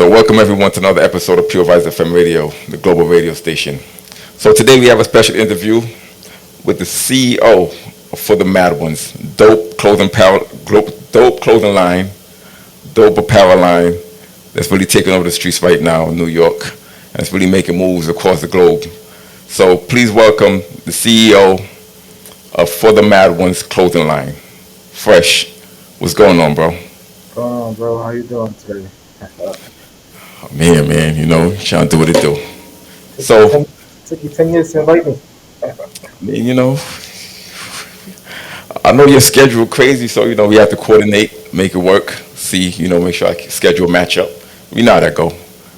Welcome everyone to another episode of Pure Vibes FM Radio, the global radio station. So today we have a special interview with the CEO for the Mad Ones, dope clothing line, dope apparel line that's really taking over the streets right now in New York, and it's really making moves across the globe. So please welcome the CEO of For the Mad Ones clothing line, Fresh. What's going on, bro? What's going on, bro? How you doing today? Man, trying to do what it do. Took you So, 10, took you 10 years to invite me. I know your schedule crazy, so we have to coordinate, make it work, see, make sure I can schedule match up. We know how that go.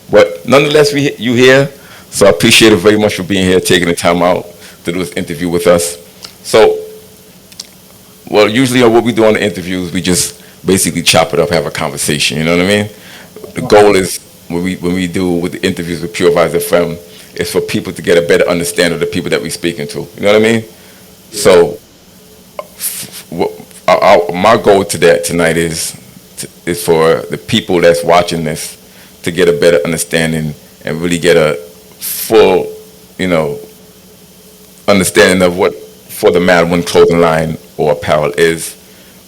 But nonetheless, you here, so I appreciate it very much for being here, taking the time out to do this interview with us. So, well, usually what we do on the interviews, we just basically chop it up, have a conversation. You know what I mean? The goal is when we do with the interviews with Pure Vibes FM, is for people to get a better understanding of the people that we're speaking to. You know what I mean? So, my goal tonight is for the people that's watching this to get a better understanding and really get a full, understanding of what For the Mad One clothing line or apparel is,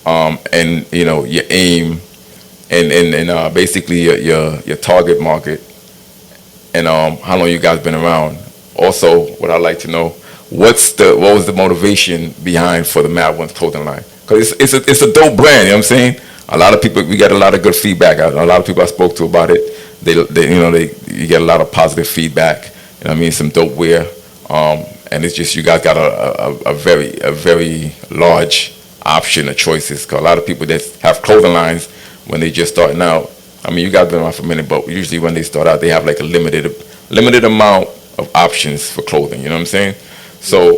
and your aim, and basically your target market, and how long you guys been around. Also, what I'd like to know, what was the motivation behind For the Mad Ones clothing line? Because it's a dope brand. You know what I'm saying? A lot of people, we got a lot of good feedback. A lot of people I spoke to about it, you get a lot of positive feedback. You know what I mean? Some dope wear, and it's just you guys got a very large option of choices. Because a lot of people that have clothing lines, when they just starting out, I mean, you guys been around for a minute, but usually when they start out, they have like a limited amount of options for clothing. You know what I'm saying? So,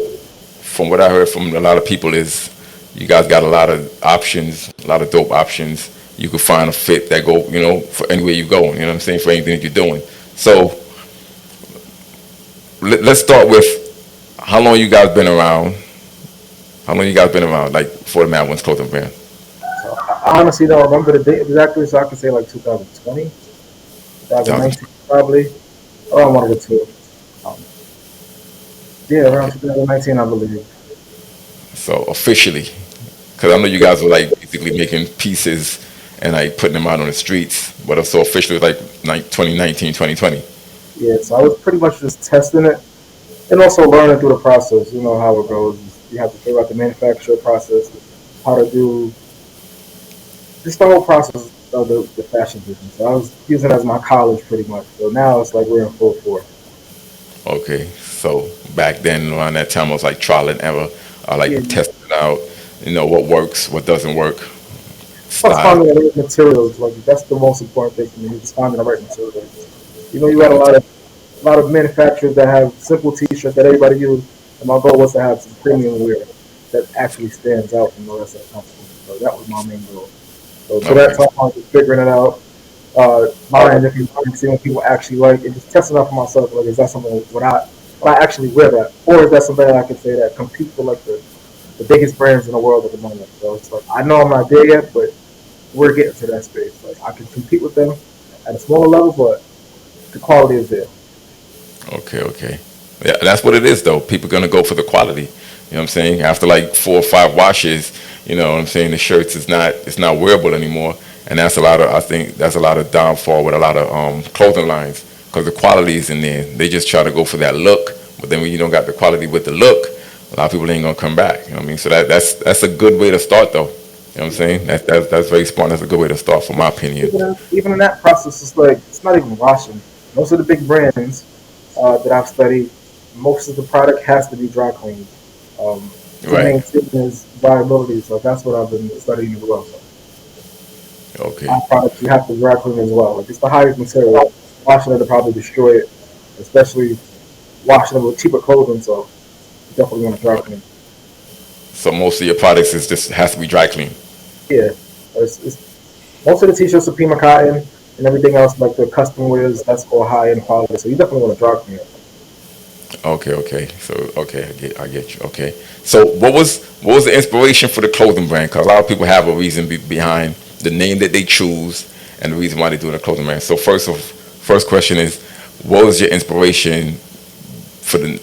from what I heard from a lot of people is, you guys got a lot of options, a lot of dope options. You could find a fit that go, for anywhere you go. You know what I'm saying? For anything that you're doing. So, let's start with how long you guys been around. How long you guys been around, like For the Mad Ones clothing brand? I honestly don't remember the date exactly, so I can say like 2020, 2019 probably, around one of the two. Um, yeah, around 2019, I believe. So officially, because I know you guys were like basically making pieces and like putting them out on the streets, but so officially like 2019, 2020. Yeah, so I was pretty much just testing it and also learning through the process. You know how it goes. You have to figure out the manufacturer process, how to do just the whole process of the fashion business. So I was using it as my college pretty much. So now it's like we're in full force. Okay, so back then around that time, it was like trial and error. I like Yeah, testing it out, what works, what doesn't work, plus style. finding the right materials, like that's the most important thing for me. Just finding the right materials. You got a lot of manufacturers that have simple T-shirts that everybody uses, and my goal was to have some premium wear that actually stands out from the rest of the company. So that was my main goal. So to that Okay, time, I was just figuring it out, buying different products, seeing what people actually like, and just testing out for myself. Like, is that something what I actually wear that, or is that something that I can say that compete for like the biggest brands in the world at the moment? So it's like I know I'm not there yet, but we're getting to that space. Like I can compete with them at a smaller level, but the quality is there. okay. Yeah, that's what it is though. People gonna go for the quality. You know what I'm saying? After like 4 or 5 washes, you know what I'm saying, the shirts is not it's not wearable anymore, and I think that's a lot of downfall with a lot of clothing lines because the quality is in there. They just try to go for that look, but then when you don't got the quality with the look, a lot of people ain't gonna come back. You know what I mean? So that's a good way to start though. You know what I'm saying? That's very smart. That's a good way to start, from my opinion. Even in that process, it's like it's not even washing. Most of the big brands that I've studied, most of the product has to be dry cleaned to Right. maintain its viability. So that's what I've been studying as well. So Okay. all products you have to dry clean as well. Like it's the highest material. Washing it will probably destroy it, especially washing it with cheaper clothing. So you definitely want to dry clean. So most of your products is just has to be dry clean. Yeah, most of the t-shirts are Pima cotton and everything else like the custom wears that's all high end quality. So you definitely want to dry clean it. Okay. So okay, I get you. Okay. So what was the inspiration for the clothing brand? Because a lot of people have a reason behind the name that they choose and the reason why they're doing a clothing brand. So first of first question is, what was your inspiration for the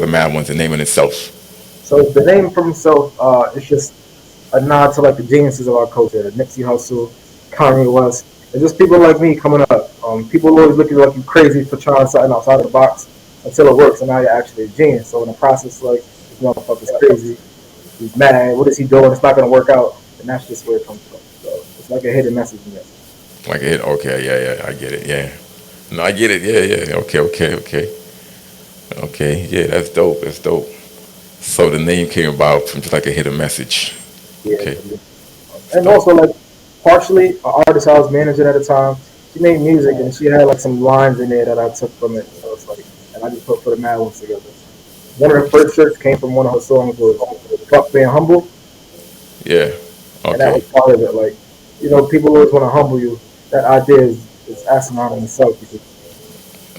Mad Ones, the name in itself? So the name from himself, it's just a nod to like the geniuses of our culture, Nipsey Hussle, Kanye West, and just people like me coming up. People always look at you like you crazy for trying something outside of the box until it works, and now you're actually a genius. So in the process, like this motherfucker's crazy, he's mad. What is he doing? It's not gonna work out, and that's just where it comes from. So it's like a hidden message in there. Like it? Okay, yeah, I get it. Yeah, no, I get it. Yeah. Okay. Yeah, that's dope. That's dope. So the name came about from just like a hidden message. Yeah, Okay, that's and dope. also like partially an artist I was managing at the time. She made music and she had like some lines in there that I took from it. So it's like, and I just put the mad ones together. One of her first shirts came from one of her songs was "Fuck Being Humble," Yeah. and that was Okay. part of it. Like, people always want to humble you. That idea is asinine in itself because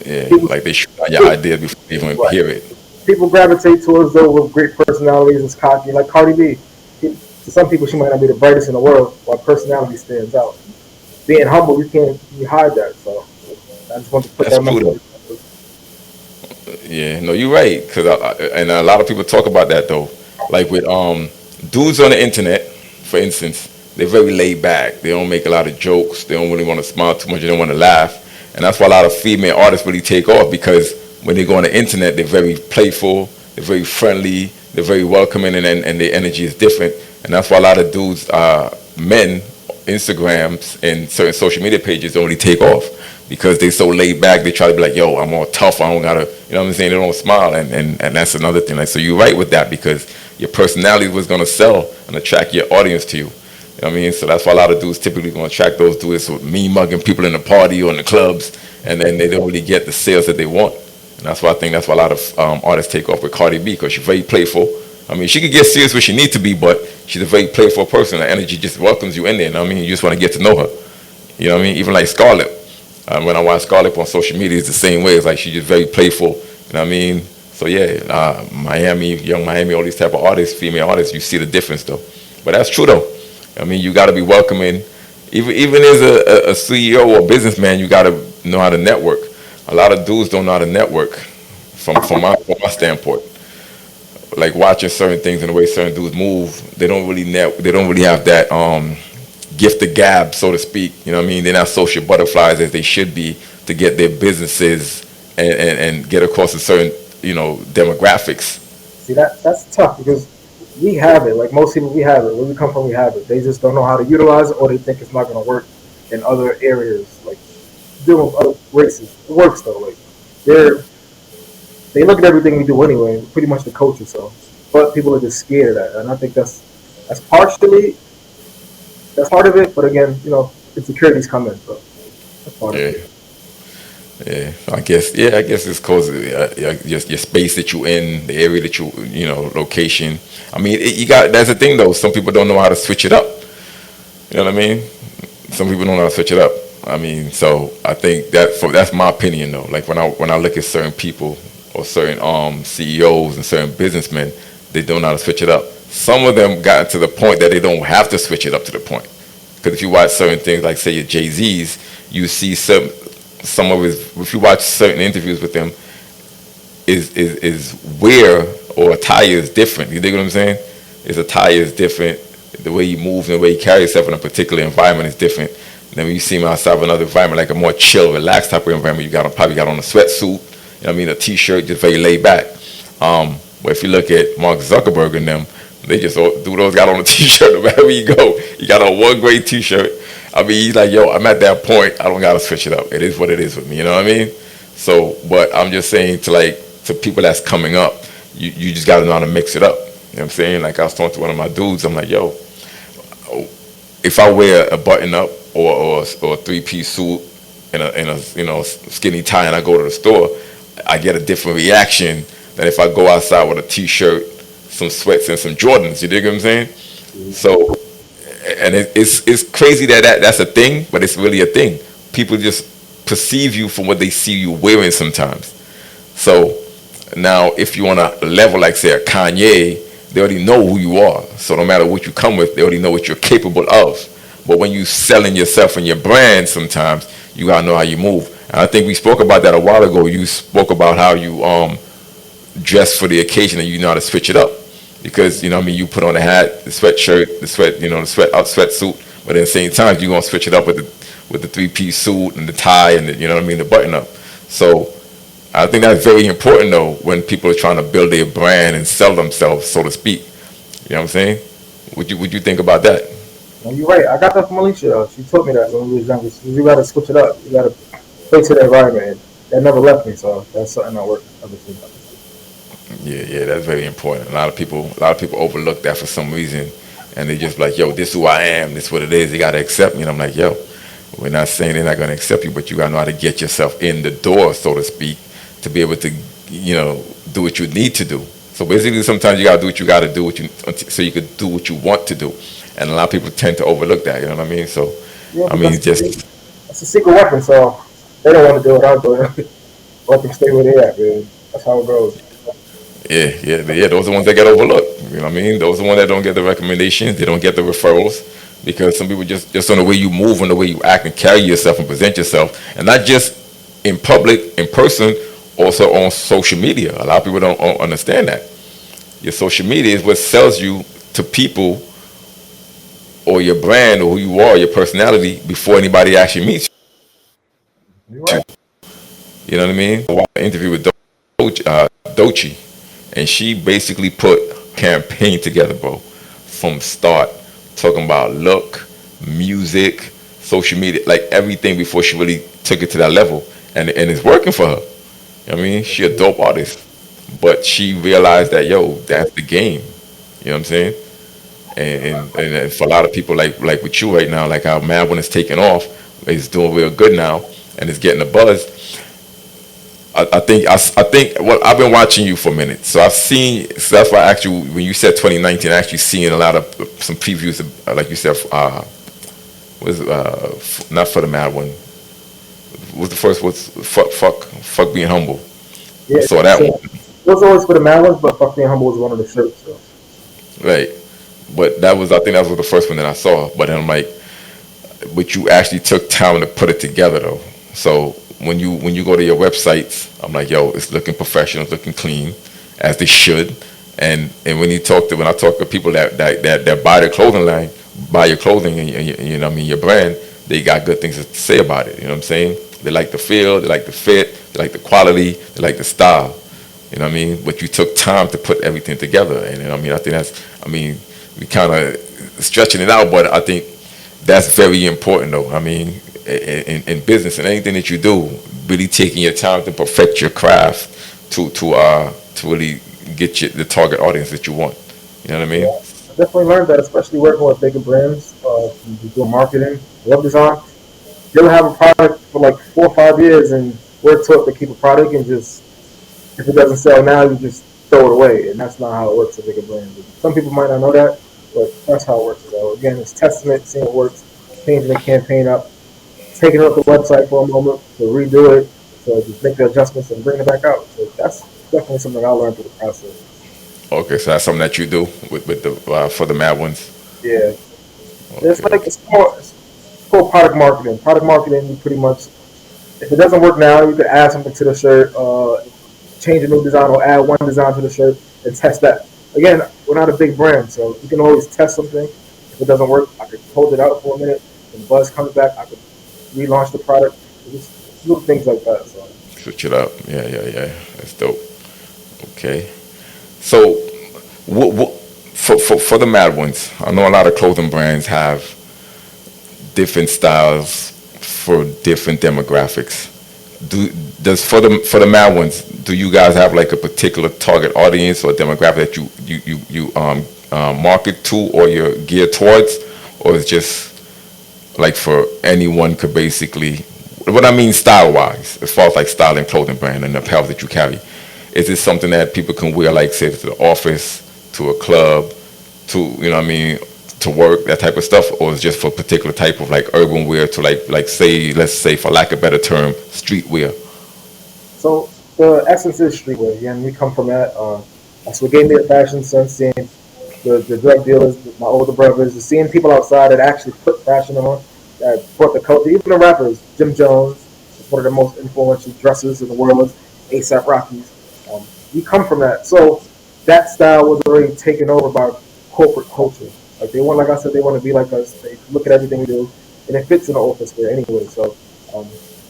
Yeah. people, Like they shoot out your ideas before they even right, hear it. people gravitate towards those with great personalities and cocky, like Cardi B. To some people, she might not be the brightest in the world, while personality stands out. Being humble, you hide that. So I just want to put That's that true message. though. Yeah. No, you're right. And a lot of people talk about that though. Like with dudes on the internet, for instance, they're very laid back. They don't make a lot of jokes. They don't really want to smile too much. They don't want to laugh. And that's why a lot of female artists really take off because when they go on the internet, they're very playful. They're very friendly. They're very welcoming, and their energy is different. And that's why a lot of dudes, men, Instagrams and certain social media pages don't really take off because they're so laid back. They try to be like, "Yo, I'm all tough. I don't gotta," you know what I'm saying? They don't smile, and that's another thing. Like, so you're right with that because your personality was gonna sell and attract your audience to you. You know what I mean? So that's why a lot of dudes typically gonna attract those dudes with me mugging people in the party or in the clubs, and then they don't really get the sales that they want. And that's why I think that's why a lot of artists take off with Cardi B because she's very playful. I mean, she could get serious where she needs to be, but she's a very playful person. Her energy just welcomes you in there. You know what I mean? You just want to get to know her. You know what I mean? Even like Scarlett. When I watch Scarlett on social media, it's the same way. It's like she's just very playful. You know what I mean? So yeah, Miami, Young Miami, all these type of artists, female artists, you see the difference though. But that's true though. I mean, you got to be welcoming. Even as a CEO or businessman, you got to know how to network. A lot of dudes don't know how to network from my standpoint. Like watching certain things and the way certain dudes move, they don't really they don't really have that gift of gab, so to speak. You know what I mean? They're not social butterflies as they should be to get their businesses and get across a certain demographics. See that's tough because we have it. Like most people, we have it. Where we come from, we have it. They just don't know how to utilize it, or they think it's not going to work in other areas, like dealing with other races. It works though. Like they're they look at everything we do anyway, pretty much the culture. So, but people are just scared of that, and I think that's partially that's part of it. But again, insecurities come in, so that's part of Yeah, it. yeah. I guess it's cause of your space that you in, the area that location. I mean, you got that's the thing though. Some people don't know how to switch it up. You know what I mean? Some people don't know how to switch it up. I mean, so I think that's my opinion though. Like when I look at certain people or certain CEOs and certain businessmen, they don't know how to switch it up. Some of them got to the point that they don't have to switch it up to the point. Because if you watch certain things, like say your Jay Z's, you see some of his. If you watch certain interviews with him, is wear or attire is different. You dig what I'm saying? His attire is different. The way he moves and the way he carries himself in a particular environment is different. And then when you see him outside of another environment, like a more chill, relaxed type of environment, probably got on a sweatsuit. You know what I mean? A t-shirt, just very laid back. But if you look at Mark Zuckerberg and them, they just do those got on a t-shirt no matter where you go. You got on one great t-shirt. I mean, he's like, yo, I'm at that point. I don't gotta switch it up. It is what it is with me. You know what I mean? So, but I'm just saying to people that's coming up, you just gotta know how to mix it up. You know what I'm saying? Like I was talking to one of my dudes. I'm like, yo, if I wear a button up or a three-piece suit and a skinny tie and I go to the store, I get a different reaction than if I go outside with a t-shirt, some sweats and some Jordans. You dig what I'm saying? So, and it's crazy that's a thing, but it's really a thing. People just perceive you from what they see you wearing sometimes. So now, if you want to level like say a Kanye, they already know who you are. So no matter what you come with, they already know what you're capable of. But when you selling yourself and your brand, sometimes you gotta know how you move. And I think we spoke about that a while ago. You spoke about how you dress for the occasion and you know how to switch it up. Because, you put on a hat, the sweatshirt, the sweat, the sweatsuit, but at the same time, you're gonna switch it up with the three-piece suit and the tie and the button up. So I think that's very important though when people are trying to build their brand and sell themselves, so to speak. You know what I'm saying? Would you think about that? And you're right. I got that from Alicia. She taught me that when we was younger. You got to switch it up. You got to play to the environment. And that never left me. So that's something I work ever since. Yeah, yeah, that's very important. A lot of people overlook that for some reason, and they just like, yo, this who I am. This what it is. They gotta accept me. And I'm like, yo, we're not saying they're not gonna accept you, but you gotta know how to get yourself in the door, so to speak, to be able to, do what you need to do. So basically, sometimes you gotta do what you gotta do, so you could do what you want to do. And a lot of people tend to overlook that. You know what I mean? So, Yeah, I but mean, just that's a secret weapon. So they don't want to do it. I'll do it. Let them stay where they at, man. That's how it goes. yeah, yeah, yeah. Those are the ones that get overlooked. You know what I mean? Those are the ones that don't get the recommendations. They don't get the referrals because some people just on the way you move and the way you act and carry yourself and present yourself, and not just in public, in person, also on social media. A lot of people don't understand that. Your social media is what sells you to people or your brand or who you are, your personality, before anybody actually meets You're you. right. You know what I mean? I watched an interview with Dochi, and she basically put a campaign together, bro, from start, talking about look, music, social media, like everything before she really took it to that level, and it's working for her. You know what I mean? She a dope artist, but she realized that yo, that's the game. You know what I'm saying? And for a lot of people like with you right now, like how Mad One is taking off, it's doing real good now, and it's getting a buzz. I think well, I've been watching you for a minute, so I've seen. So that's why I actually, when you said 2019, I actually seen a lot of some previews, like you said, was not for the Mad One. Was the first was fuck being humble. I Yeah. saw that So one, it was always for the mad ones, but Fuck Being Humble was one of the shirts. So. right? But that was, I think that was the first one that I saw. But then I'm like, but you actually took time to put it together though. So when you go to your websites, I'm like, yo, it's looking professional, it's looking clean, as they should. And when I talk to people that buy the clothing line, buy your clothing and you know what I mean, your brand, they got good things to say about it. You know what I'm saying? They like the feel, they like the fit, they like the quality, they like the style. You know what I mean? But you took time to put everything together, and you know what I mean, I think that's, I mean, we kind of stretching it out, but I think that's very important though. I mean, in business and anything that you do, really taking your time to perfect your craft to really get the target audience that you want. You know what I mean? Yeah, I definitely learned that, especially working with bigger brands, you do marketing, web design. You'll have a product for like 4 or 5 years, and we're taught to keep a product and just if it doesn't sell now, you just throw it away, and that's not how it works at bigger brands. Some people might not know that, but that's how it works. So again, it's testament, seeing what works, changing the campaign up, taking it off the website for a moment to redo it, to just make the adjustments and bring it back out. So that's definitely something I learned through the process. Okay, so that's something that you do with the for the mad ones. Yeah, it's Okay, like okay. it's called product marketing. Product marketing, you pretty much if it doesn't work now, you could add something to the shirt, change a new design or add one design to the shirt and test that. Again, we're not a big brand, so you can always test something. If it doesn't work, I could hold it out for a minute. When the buzz comes back, I could relaunch the product. Just little things like that. So Switch it up. Yeah, yeah, yeah. That's dope. Okay. So, for the mad ones, I know a lot of clothing brands have different styles for different demographics. Do does for the mad ones, do you guys have like a particular target audience or demographic that you market to or you're geared towards, or is just like for anyone could basically, what I mean style wise, as far as like style and clothing brand and apparel that you carry, is this something that people can wear like say to the office, to a club, to you know what I mean, to work, that type of stuff, or is just for a particular type of like urban wear to like say, let's say for lack of a better term, street wear? so the essence is streetwear. Again, we come from that. That's what gave me the fashion sense. Seeing the drug dealers, my older brothers, just seeing people outside that actually put fashion on, that brought the culture. Even the rappers, Jim Jones is one of the most influential dressers in the world. ASAP Rockies. We come from that, so that style was already taken over by corporate culture. Like they want, like I said, they want to be like us. They look at everything we do, and it fits in the office there anyway. So the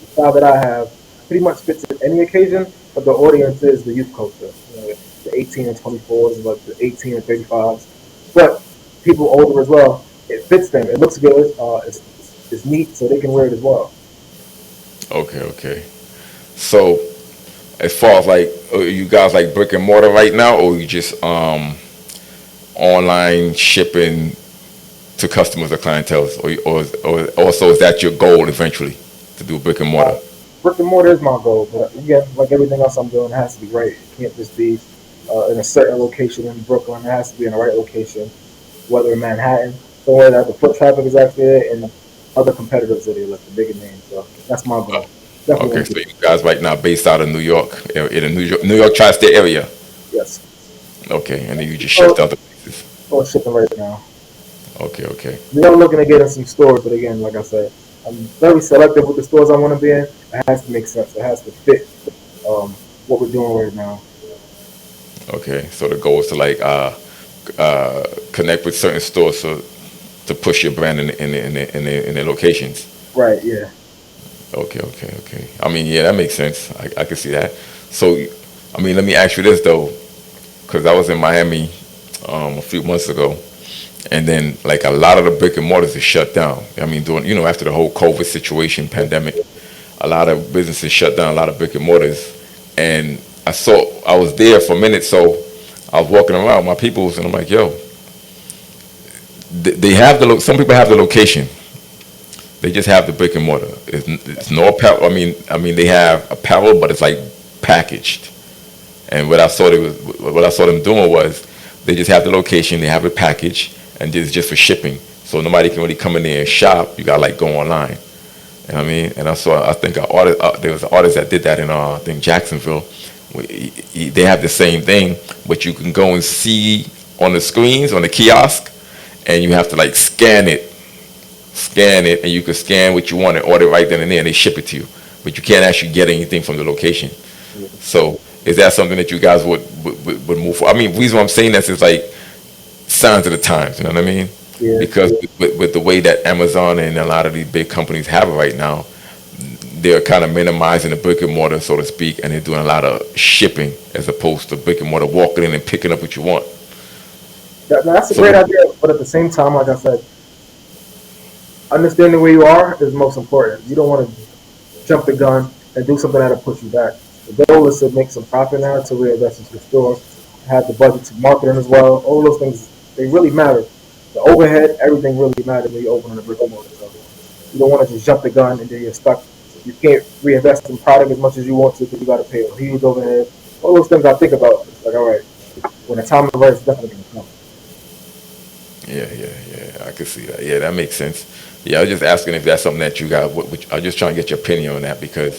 style that I have pretty much fits in any occasion, but the audience is the youth culture. The 18 and 24s, like the 18 and 35s, but people older as well. It fits them. It looks good. It's neat, so they can wear it as well. Okay, okay. So as far as like, you guys like brick and mortar right now, or you just online shipping to customers or clientele, or also is that your goal eventually to do brick and Uh, mortar? Brick and mortar is my goal, but again, like everything else I'm doing, it has to be right. It can't just be in a certain location in Brooklyn. It has to be in the right location, whether in Manhattan, somewhere that the foot traffic is actually there, and other competitors that are like the bigger names. So that's my goal. Definitely Okay, want to so do you guys right now based out of New York, in the New York tri-state area. it. Yes. Okay, and then you just ship So, to other places. so shipping right now. Okay, okay, We are looking to get in some stores, but again, like I said, I'm very selective with the stores I want to be in. It has to make sense. It has to fit what we're doing right now. okay. So the goal is to like connect with certain stores to push your brand in their locations. Right, yeah. Okay, okay, okay. I mean, yeah, that makes sense. I can see that. So, I mean, let me ask you this though, because I was in Miami a few months ago, and then like a lot of the brick and mortars is shut down. I mean, during after the whole COVID situation, pandemic, a lot of businesses shut down, a lot of brick and mortars, and I was there for a minute, so I was walking around my peoples, and I'm like, yo, they have some people have the location. They just have the brick and mortar. It's no apparel. I mean, they have apparel, but it's like packaged. And what I saw them doing was they just have the location, they have it packaged, and it's just for shipping. So nobody can really come in there and shop. You got to like go online. You know what I mean? And I think there was an artist that did that in I think Jacksonville. They have the same thing, but you can go and see on the screens on the kiosk, and you have to like scan it, and you can scan what you want and order right then and there, and they ship it to you. But you can't actually get anything from the location. So is that something that you guys would move for? I mean, the reason why I'm saying this is like signs of the times. You know what I mean? Yeah. Because with the way that Amazon and a lot of these big companies have it right now, they're kind of minimizing the brick and mortar, so to speak, and they're doing a lot of shipping as opposed to brick and mortar walking in and picking up what you want. That's a great So idea, but at the same time, like I said, understanding where you are is most important. You don't want to jump the gun and do something that'll push you back. The goal is to make some profit now to reinvest into the store, have the budget to marketing as well. All those things, they really matter. The overhead, everything really matters when you open on a brick and mortar. So you don't want to just jump the gun and then you're stuck. You can't reinvest in product as much as you want to because you got to pay a huge overhead. All those things I think about. It's like, all right, when the time is right, it's definitely going to come. yeah, yeah, yeah, I can see that. Yeah, that makes sense. Yeah, I was just asking if that's something that you guys. I was just trying to get your opinion on that because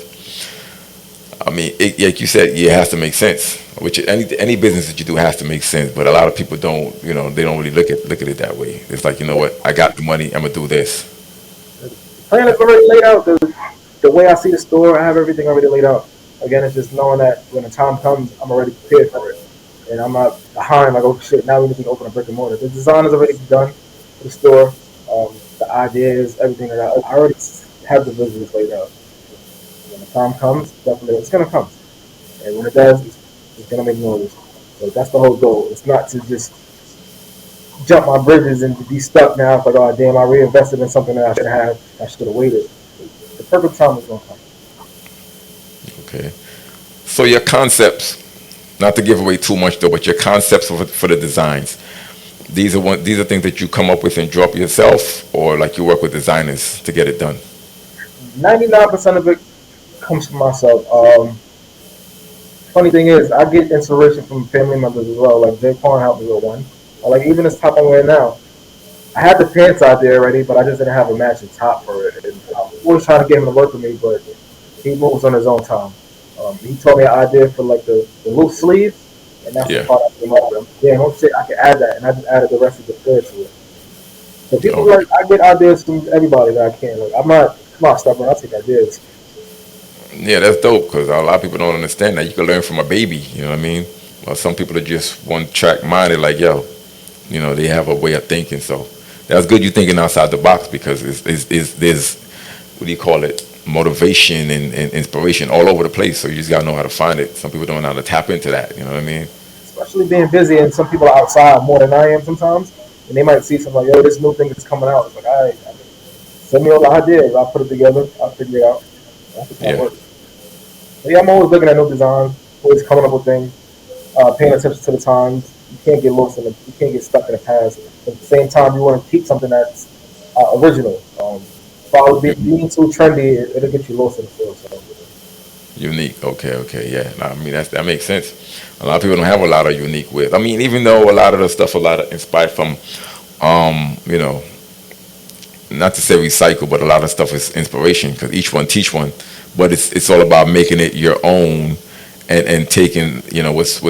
I mean, like you said, yeah, it has to make sense. Which any business that you do has to make sense. But a lot of people don't. They don't really look at it that way. It's like, what, I got the money, I'm gonna do this. Plan is already laid out. The way I see the store, I have everything already laid out. Again, it's just knowing that when the time comes, I'm already prepared for it. And I'm not behind, like, oh shit, now we need to open a brick and mortar. The design is already done for the store. The ideas, everything like that. I already have the visuals laid out. When the time comes, definitely it's gonna come. And when it does, it's gonna make noise. So that's the whole goal. It's not to just jump my bridges and to be stuck now. It's like, oh damn, I reinvested in something that I should have. I should have waited. The perfect time is gonna come. Okay. So your concepts, not to give away too much though, but your concepts for the designs. These are things that you come up with and drop yourself, or like you work with designers to get it done. 99% of it comes from myself. Funny thing is, I get inspiration from family members as well. Like Jay Quan helped me with one. Or like even this top I'm wearing now. I had the pants out there already, but I just didn't have a matching top for it. And I was always trying to get him to work with me, but he moves on his own time. He told me an idea for like the loose sleeve. and that's the Yeah. part I came up with. Yeah, don't say I can add that, and I just added the rest of the flair to it. So people Okay. like I get ideas from everybody that I can. Like I'm not stubborn. I take ideas. Yeah, that's dope because a lot of people don't understand that you can learn from a baby. You know what I mean? Well, some people are just one track minded, like yo, they have a way of thinking. So that's good. You thinking outside the box because it's there's what do you call it? Motivation and inspiration all over the place. So you just gotta know how to find it. Some people don't know how to tap into that. You know what I mean? Especially being busy, and some people are outside more than I am sometimes, and they might see something like, "Yo, this new thing is coming out." It's like, "All right, send me all the ideas. I'll put it together. I'll figure it out." That's just how it Yeah. works. But yeah, I'm always looking at new designs, always coming up with things, paying attention to the times. You can't get lost in it. You can't get stuck in the past. But at the same time, you want to keep something that's original. If I was being too trendy, it'll get you lost in the field. So Unique. Okay. Okay. Yeah. Nah, I mean that makes sense. A lot of people don't have a lot of unique with. I mean, even though a lot of the stuff, a lot of inspired from, um, you know, not to say recycle, but a lot of stuff is inspiration because each one teach one. But it's all about making it your own and taking what's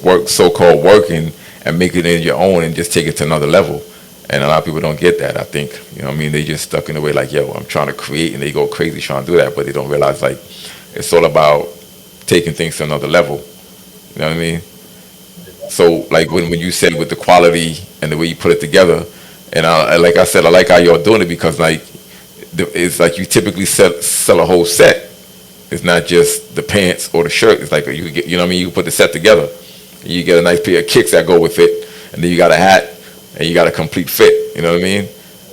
work so called working and making it your own and just take it to another level. And a lot of people don't get that. I think what I mean they just stuck in the way like yo I'm trying to create and they go crazy trying to do that, but they don't realize like it's all about taking things to another level. You know what I mean? So like when you said with the quality and the way you put it together, and like I said, I like how y'all doing it because like it's like you typically sell a whole set. It's not just the pants or the shirt. It's like you get, what I mean. You put the set together. You get a nice pair of kicks that go with it, and then you got a hat, and you got a complete fit. You know what I mean?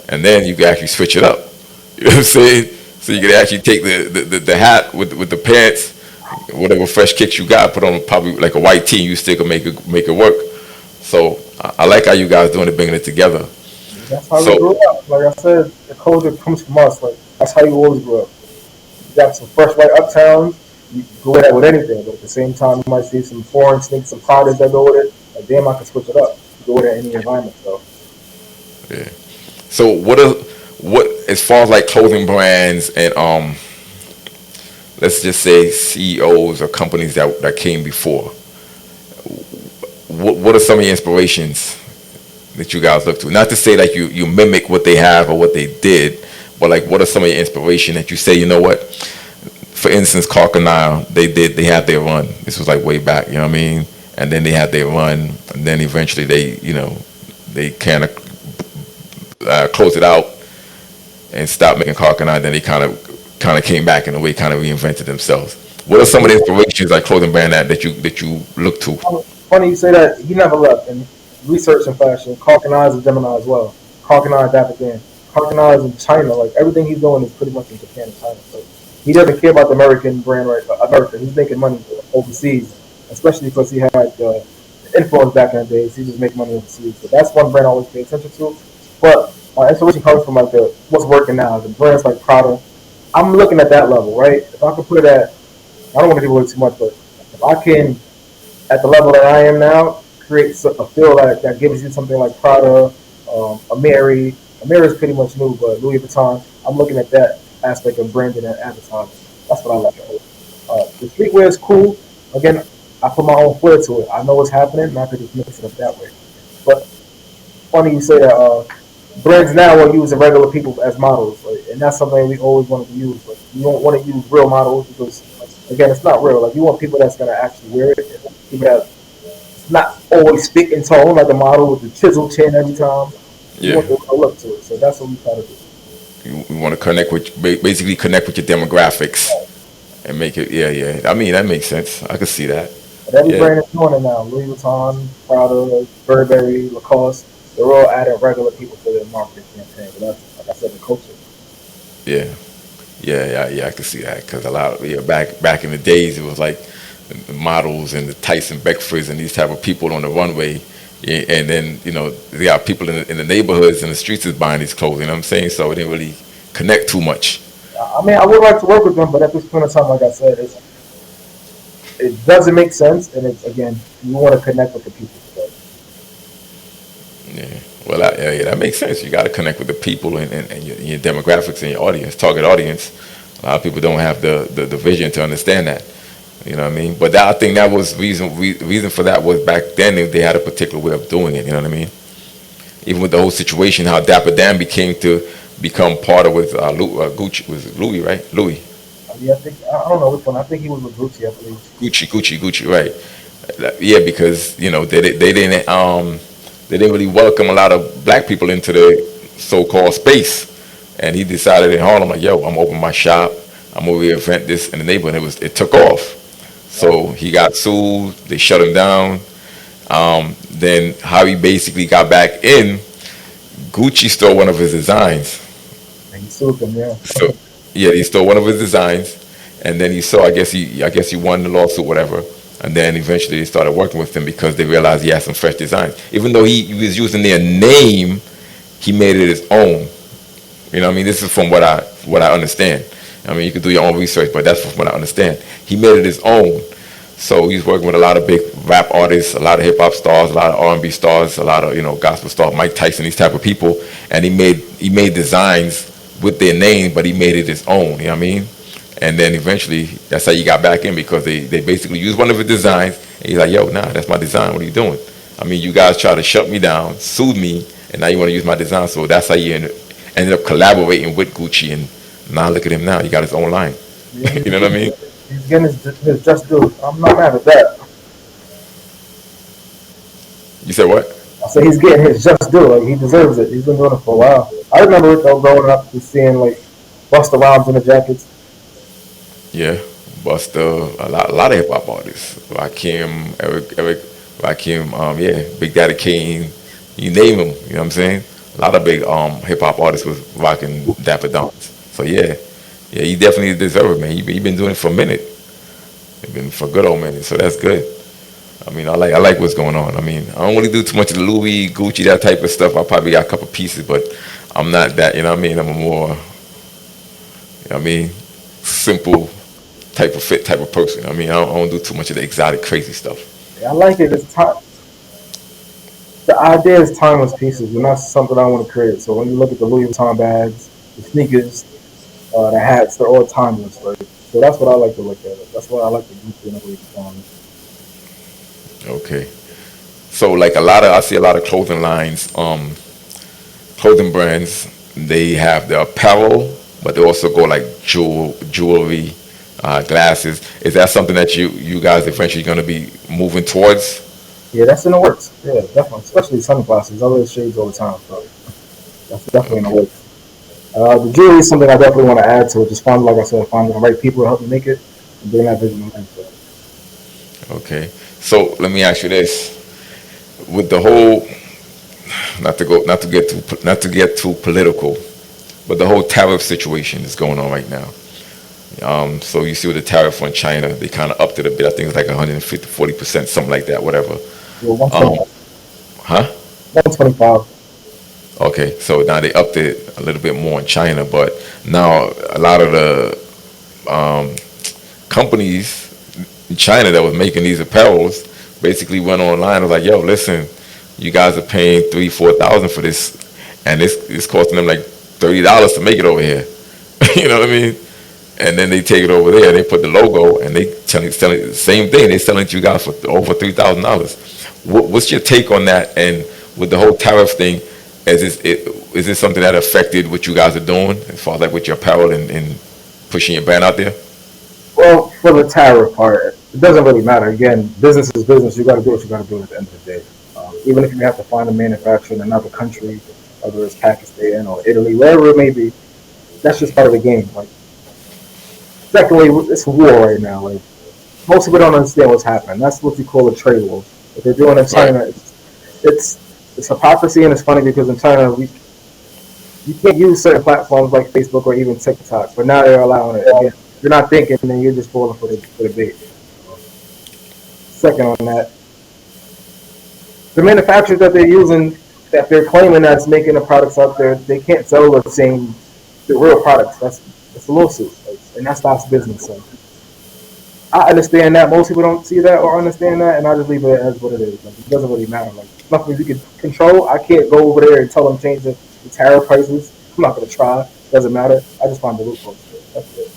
And then you can actually switch it up. You know what I'm saying? So you can actually take the hat with the pants, whatever fresh kicks you got, put on probably like a white tee. You still can make it work. So I like how you guys doing it, bringing it together. that's how we So grew up. Like I said, the culture comes from us. Like that's how you always grew up. You got some fresh white uptowns. You go with that with anything, but at the same time, you might see some foreign sneaks, some powders that go with it. Like damn, I can switch it up. You go with it in any environment. So yeah. So what as far as like clothing brands and let's just say CEOs or companies that came before. What are some of the inspirations that you guys look to? Not to say like you mimic what they have or what they did, but like what are some of your inspiration that you say, you know what? For instance, Carcanile, they had their run. This was like way back, you know what I mean? And then they had their run, and then eventually they kind of closed it out and stopped making Carcanile. Then they kind of came back in a way, kind of reinvented themselves. What are some of the inspirations like clothing brand that you look to? funny you say that. He never left. And research and fashion. Carcanine is a Gemini as well. Carcanine Dapper Dan. Carcanine is in China. Like everything he's doing is pretty much in Japan and China. So he doesn't care about the American brand right. America. He's making money overseas, especially because he had influence back in the days. He just make money overseas. So that's one brand I always pay attention to. But my inspiration comes from like the what's working now. The brands like Prada. I'm looking at that level, right? If I could put it at, I don't want to give away too much, but if I can, at the level that I am now, create a feel that gives you something like Prada, a Mary. A Mary is pretty much new, but Louis Vuitton. I'm looking at that aspect of branding and advertising. That's what I like. The streetwear is cool. Again, I put my own flair to it. I know what's happening, and I could just mix it up that way. But funny you say that. Brands now are using regular people as models, like, and that's something we always wanted to use. Like, you don't want to use real models because, again, it's not real. Like, you want people that's gonna actually wear it, people that not always spit in tone like a model with the chisel chin every time. You Yeah, want the look to it, so that's what we try to do. you want to connect with basically connect with your demographics and make it. Yeah, yeah. I mean that makes sense. I can see that. But every Yeah, brand is doing it now. Louis Vuitton, Prada, Burberry, Lacoste. They're all adding regular people to their marketing campaign. But that's, like I said, the culture. yeah, yeah. I can see that because a lot of back in the days it was like the models and the Tyson Beckfords and these type of people on the runway. Yeah, and then they got people in the neighborhoods and the streets is buying these clothes. You know what I'm saying? So it didn't really connect too much. I mean, I would like to work with them, but at this point in time, like I said, it doesn't make sense. And it's again, you want to connect with the people. So, Yeah. Well, yeah, that makes sense. You got to connect with the people and your demographics and your audience, target audience. A lot of people don't have the vision to understand that. You know what I mean? But that, I think that was reason for that was back then they had a particular way of doing it. You know what I mean? Even with the whole situation, how Dapper Dan became to become part of with Gucci was Louis, right? Louis, Yeah, I don't know which one. I think he was with Gucci, I believe. Gucci, right? Yeah, because they didn't really welcome a lot of black people into the so-called space, and he decided in Harlem like, yo, I'm gonna open my shop. I'm gonna reinvent this in the neighborhood. It took off. Right. So he got sued. They shut him down. Then how he basically got back in, Gucci stole one of his designs. And he sued them, yeah. So yeah, he stole one of his designs, and then he saw. I guess he won the lawsuit, whatever. And then eventually they started working with him because they realized he had some fresh designs. Even though he was using their name, he made it his own. You know what I mean? This is from what I understand. I mean, you can do your own research, but that's from what I understand. He made it his own. So he's working with a lot of big rap artists, a lot of hip hop stars, a lot of R&B stars, a lot of gospel stars, Mike Tyson, these type of people. And he made designs with their name, but he made it his own. You know what I mean? And then eventually, that's how you got back in because they basically used one of his designs. And he's like, yo, nah, that's my design. What are you doing? I mean, you guys tried to shut me down, sued me, and now you want to use my design. So that's how you ended up collaborating with Gucci. And now look at him now. He got his own line. Yeah, You know what I mean? he's getting his just due. I'm not mad at that. You said what? I say he's getting his just due. Like he deserves it. He's been doing it for a while. I remember it though growing up, just seeing like Busta Rhymes in the jackets. Yeah, Busta, a lot of hip hop artists, Rakim, Eric, Rakim, yeah, Big Daddy Kane, you name them. You know what I'm saying? A lot of big hip hop artists was rocking Dapper Dons. So yeah, yeah, he definitely deserves it, man. He been doing it for a minute. He been for a good old minute. So that's good. I mean, I like what's going on. I mean, I don't really do too much of the Louis, Gucci, that type of stuff. I probably got a couple pieces, but I'm not that. You know what I mean? I'm a more, simple type of fit type of person. I mean, I don't do too much of the exotic, crazy stuff. Yeah, I like it. It's time. The idea is timeless pieces, and that's something I want to create. So when you look at the Louis Vuitton bags, the sneakers, the hats, they're all timeless. Right? So that's what I like to look at. That's why I like the Gucci and the Louis Vuitton. Okay. So like I see a lot of clothing lines, clothing brands. They have the apparel, but they also go like jewelry, glasses. Is that something that you guys eventually going to be moving towards? Yeah, that's in the works. Yeah, definitely. Especially sunglasses. I wear shades all the time. So that's definitely in the Okay. works. The jewelry is something I definitely want to add to it. Just find, like I said, finding the right people to help me make it and bring that vision to life. Okay. So let me ask you this: with the whole, not to get too political, but the whole tariff situation is going on right now. So you see with the tariff on China, they kind of upped it a bit. I think it's like 150, 40%, something like that, whatever. Yeah, Um, huh? 125. Okay, so now they upped it a little bit more in China, but now a lot of the companies in China that was making these apparels basically went online and was like, "Yo, listen, you guys are paying 3, 4 thousand for this, and it's costing them like $30 to make it over here." You know what I mean? And then they take it over there, and they put the logo, and they selling the same thing. They selling it to you guys for over $3,000. What's your take on that? And with the whole tariff thing, is this something that affected what you guys are doing as far as like with your apparel and pushing your brand out there? Well, for the tariff part, it doesn't really matter. Again, business is business. You got to do what you got to do at the end of the day. Even if you have to find a manufacturer in another country, whether it's Pakistan or Italy, wherever it may be, that's just part of the game. Like, secondly, it's war right now. Like, most people don't understand what's happening. That's what you call a trade war. What they're doing in Right. China, it's hypocrisy, and it's funny because in China you can't use certain platforms like Facebook or even TikTok, but now they're allowing it. Again, if you're not thinking, then you're just falling for the bait. Second on that, the manufacturers that they're using, that they're claiming that's making the products out there, they can't sell the real products. That's a lawsuit, like, and that stops business. So I understand that most people don't see that or understand that, and I just leave it as what it is. Like, it doesn't really matter. Like, nothing you can control. I can't go over there and tell them change the tariff prices. I'm not gonna try. Doesn't matter. I just find the loopholes. That's it.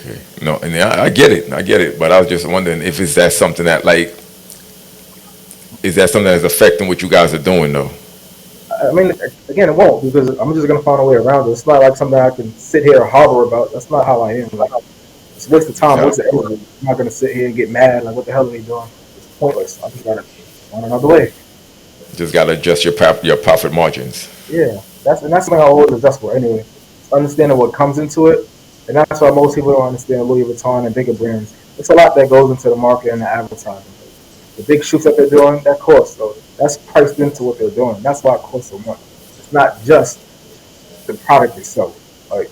Okay. No, and I get it. I get it. But I was just wondering if is that something that like is that something that's affecting what you guys are doing though? I mean, again, it won't because I'm just gonna find a way around it. It's not like something I can sit here and harbor about. That's not how I am. Like, it's a waste of time, Yeah. waste of energy. I'm not gonna sit here and get mad. Like, what the hell are they doing? It's pointless. I just gotta find another way. Just gotta adjust your profit margins. Yeah, that's something I always adjust for anyway. It's understanding what comes into it, and that's why most people don't understand Louis Vuitton and bigger brands. It's a lot that goes into the market and the advertising. The big shoots that they're doing, that costs. So that's priced into what they're doing. That's why it costs so much. It's not just the product itself. Like,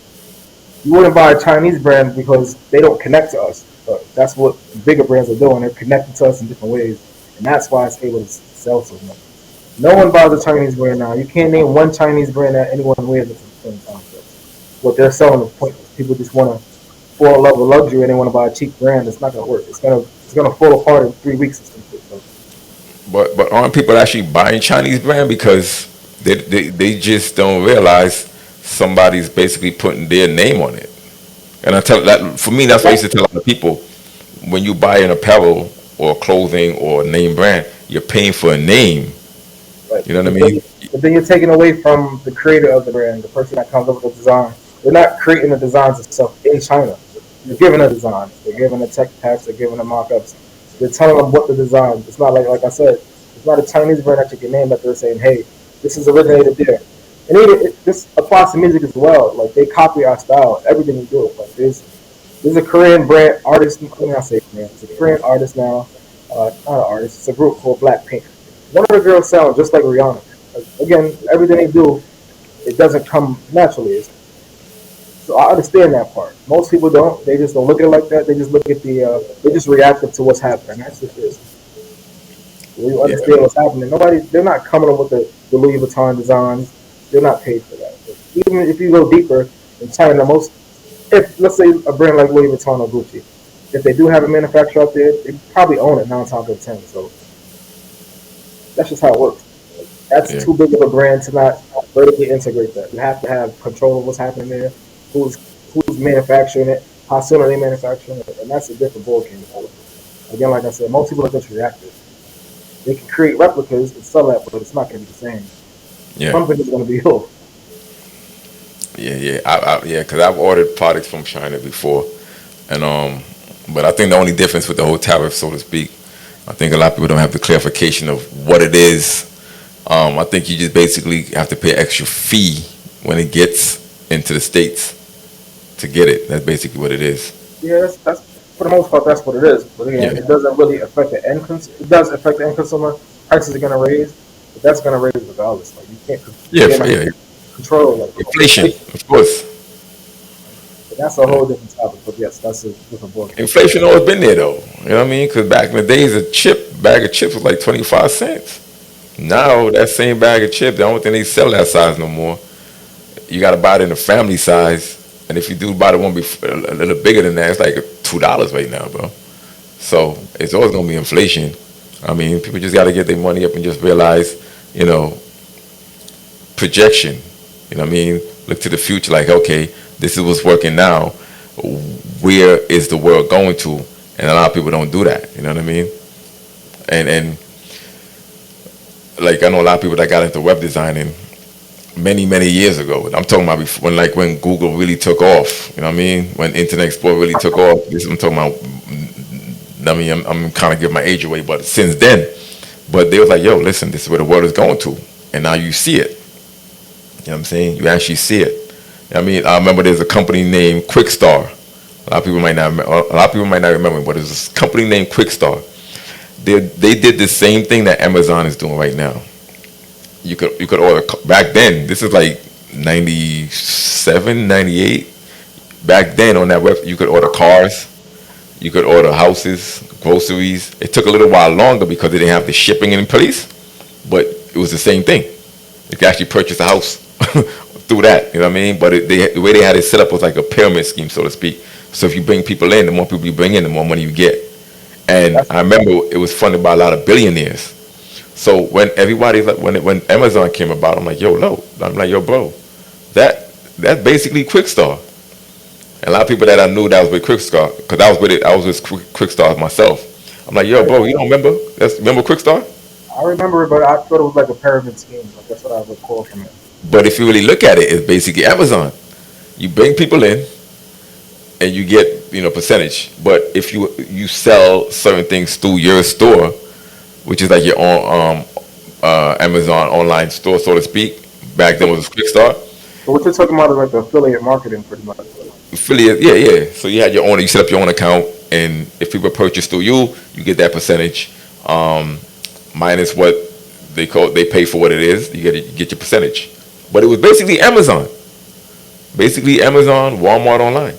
you wouldn't buy a Chinese brand because they don't connect to us. But that's what bigger brands are doing. They're connecting to us in different ways, and that's why it's able to sell so much. No one buys a Chinese brand now. You can't name one Chinese brand that anyone wears at the same time. So what they're selling is pointless. People just want to fall in love with luxury and they want to buy a cheap brand. It's not going to work. It's gonna fall apart in 3 weeks or something. So But aren't people actually buying Chinese brand because they just don't realize somebody's basically putting their name on it. And I tell that for me that's what I used to tell other people when you buy an apparel or clothing or a name brand, you're paying for a name. Right. You know what I mean? But then you're taking away from the creator of the brand, the person that comes up with the design. They're not creating the designs itself in China. They're giving a design. They're giving the tech packs. They're giving the mock-ups. They're telling them what the design. It's not like I said, it's not a Chinese brand that you can name that they're saying, hey, this is originated there. And this applies to music as well. Like, they copy our style, everything we do. Like, there's a Korean brand artist. Let me not say brand. It's a Korean artist now. Not an artist. It's a group called Blackpink. One of the girls sound just like Rihanna. Like, again, everything they do, it doesn't come naturally. So I understand that part. Most people don't. They just don't look at it like that. They just look at they just reactive to what's happening. That's just it. When you Yeah. understand what's happening, they're not coming up with the Louis Vuitton designs. They're not paid for that. But even if you go deeper in China, if let's say a brand like Louis Vuitton or Gucci, if they do have a manufacturer out there, they probably own it 9 times out of 10. So that's just how it works. That's Yeah. too big of a brand to not vertically integrate that. You have to have control of what's happening there, who's who's manufacturing it, how soon are they manufacturing it, and that's a different ballgame. Again, like I said, most people are just reactive. They can create replicas and sell that, but it's not going to be the same. Yeah. Something is going to be off. Yeah, yeah, yeah. Because I've ordered products from China before, and but I think the only difference with the whole tariff, so to speak, I think a lot of people don't have the clarification of what it is. I think you just basically have to pay extra fee when it gets into the states to get it. That's basically what it is. Yeah, that's for the most part that's what it is. But again, Yeah, it doesn't really affect the end consumer. It does affect the end consumer. Prices are going to raise, but that's going to raise regardless. Like, you can't yeah, again, yeah. control like Inflation, inflation. of course. But that's a whole different topic. But yes, that's a different board. Inflation always been there though. You know what I mean? Because back in the days, a bag of chips was like 25 cents. Now that same bag of chips, the only thing they sell that size no more. You got to buy it in the family size, and if you do buy the one a little bigger than that, it's like $2 right now, bro. So it's always gonna be inflation. I mean, people just got to get their money up and just realize, you know, projection. You know what I mean? Look to the future, like, okay, this is what's working now. Where is the world going to? And a lot of people don't do that. You know what I mean? And like I know a lot of people that got into web designing many years ago. I'm talking about before, when Google really took off. You know what I mean? When Internet Explorer really took off. This I'm talking about. I mean, I'm kind of giving my age away, but since then, but they was like, yo, listen, this is where the world is going to, and now you see it. You know what I'm saying? You actually see it. I mean, I remember there's a company named Quickstar. A lot of people might not remember, but there's this company named Quickstar. They did the same thing that Amazon is doing right now. You could order back then. This is like 97, 98. Back then on that website, you could order cars, you could order houses, groceries. It took a little while longer because they didn't have the shipping in place, but it was the same thing. You could actually purchase a house through that. You know what I mean? But the way they had it set up was like a pyramid scheme, so to speak. So if you bring people in, the more people you bring in, the more money you get. And I remember it was funded by a lot of billionaires. So when everybody's like, when Amazon came about, I'm like, yo, bro, that's basically Quickstar. And a lot of people that I knew that was with Quick Start, because I was with it, I was with Quick Start myself. I'm like, yo, Right. bro, you don't remember? Remember Quick Start? I remember it, but I thought it was like a pyramid scheme. Like that's what I recall from it. But if you really look at it, it's basically Amazon. You bring people in and you get percentage. But if you sell certain things through your store, which is like your own Amazon online store, so to speak. Back then was Quick Start. But what you're talking about is like the affiliate marketing, pretty much. Affiliate, yeah, yeah. So you had your own, you set up your own account, and if people purchase through you, you get that percentage, minus what they pay for what it is. You get your percentage. But it was basically Amazon, Walmart online.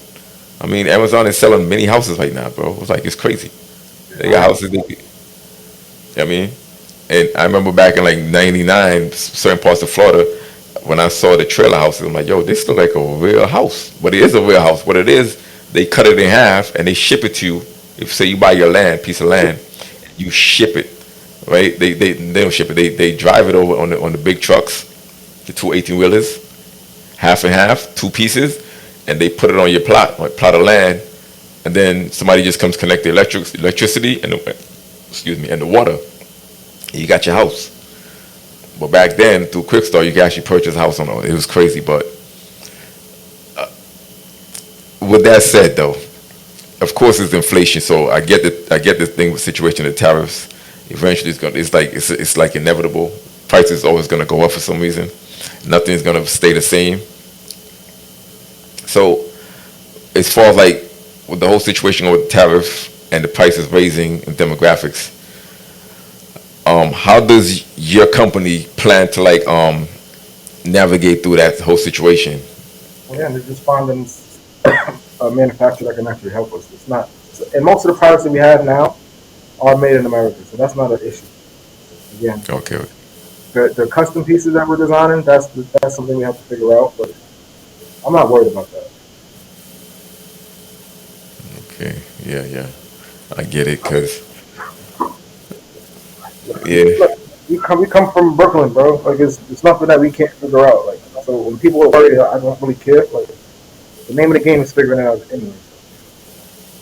I mean, Amazon is selling many houses right now, bro. It's like it's crazy. They got houses. I mean, and I remember back in like '99, certain parts of Florida, when I saw the trailer houses, I'm like, yo, this looks like a real house. But it is a real house. What it is, they cut it in half and they ship it to you. If say you buy your piece of land, you ship it, right? They don't ship it. They drive it over on the big trucks, the two 18-wheelers, half and half, two pieces, and they put it on your plot of land, and then somebody just comes connect the electricity and and the water. You got your house. But back then, through Quick Start, you could actually purchase a house on it. It was crazy. But with that said, though, of course, it's inflation. So I get this thing with situation of tariffs. Eventually, it's like inevitable. Prices is always going to go up for some reason. Nothing's going to stay the same. So as far as like with the whole situation with tariff and the prices raising and demographics, how does your company plan to like navigate through that whole situation? Well, yeah, and they're just finding a manufacturer that can actually help us. It's not, and most of the products that we have now are made in America, so that's not an issue. Again, Okay, the custom pieces that we're designing, that's something we have to figure out. But I'm not worried about that. okay, yeah, yeah, I get it, cause yeah, Look, we come from Brooklyn, bro. Like it's nothing that we can't figure out. Like so, when people are worried, I don't really care. Like the name of the game is figuring it out anyway.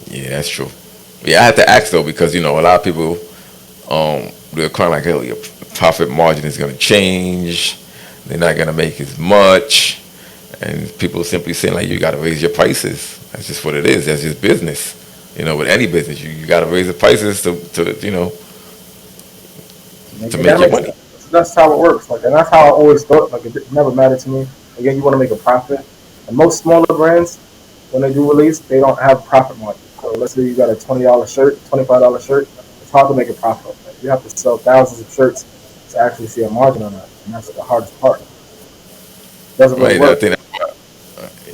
yeah, that's true. Yeah, I had to ask though because a lot of people they're kind of like, oh, your profit margin is going to change. They're not going to make as much, and people simply saying like, you got to raise your prices. That's just what it is. That's just business. With any business, you got to raise the prices to And make that your makes money. sense. That's how it works. Like, and that's how I always thought. Like, it never mattered to me. Again, you want to make a profit. And most smaller brands, when they do release, they don't have profit margin. So let's say you got a $20 shirt, $25 shirt. It's hard to make a profit on that. You have to sell thousands of shirts to actually see a margin on that, and that's the hardest part. It doesn't really Right. I work. think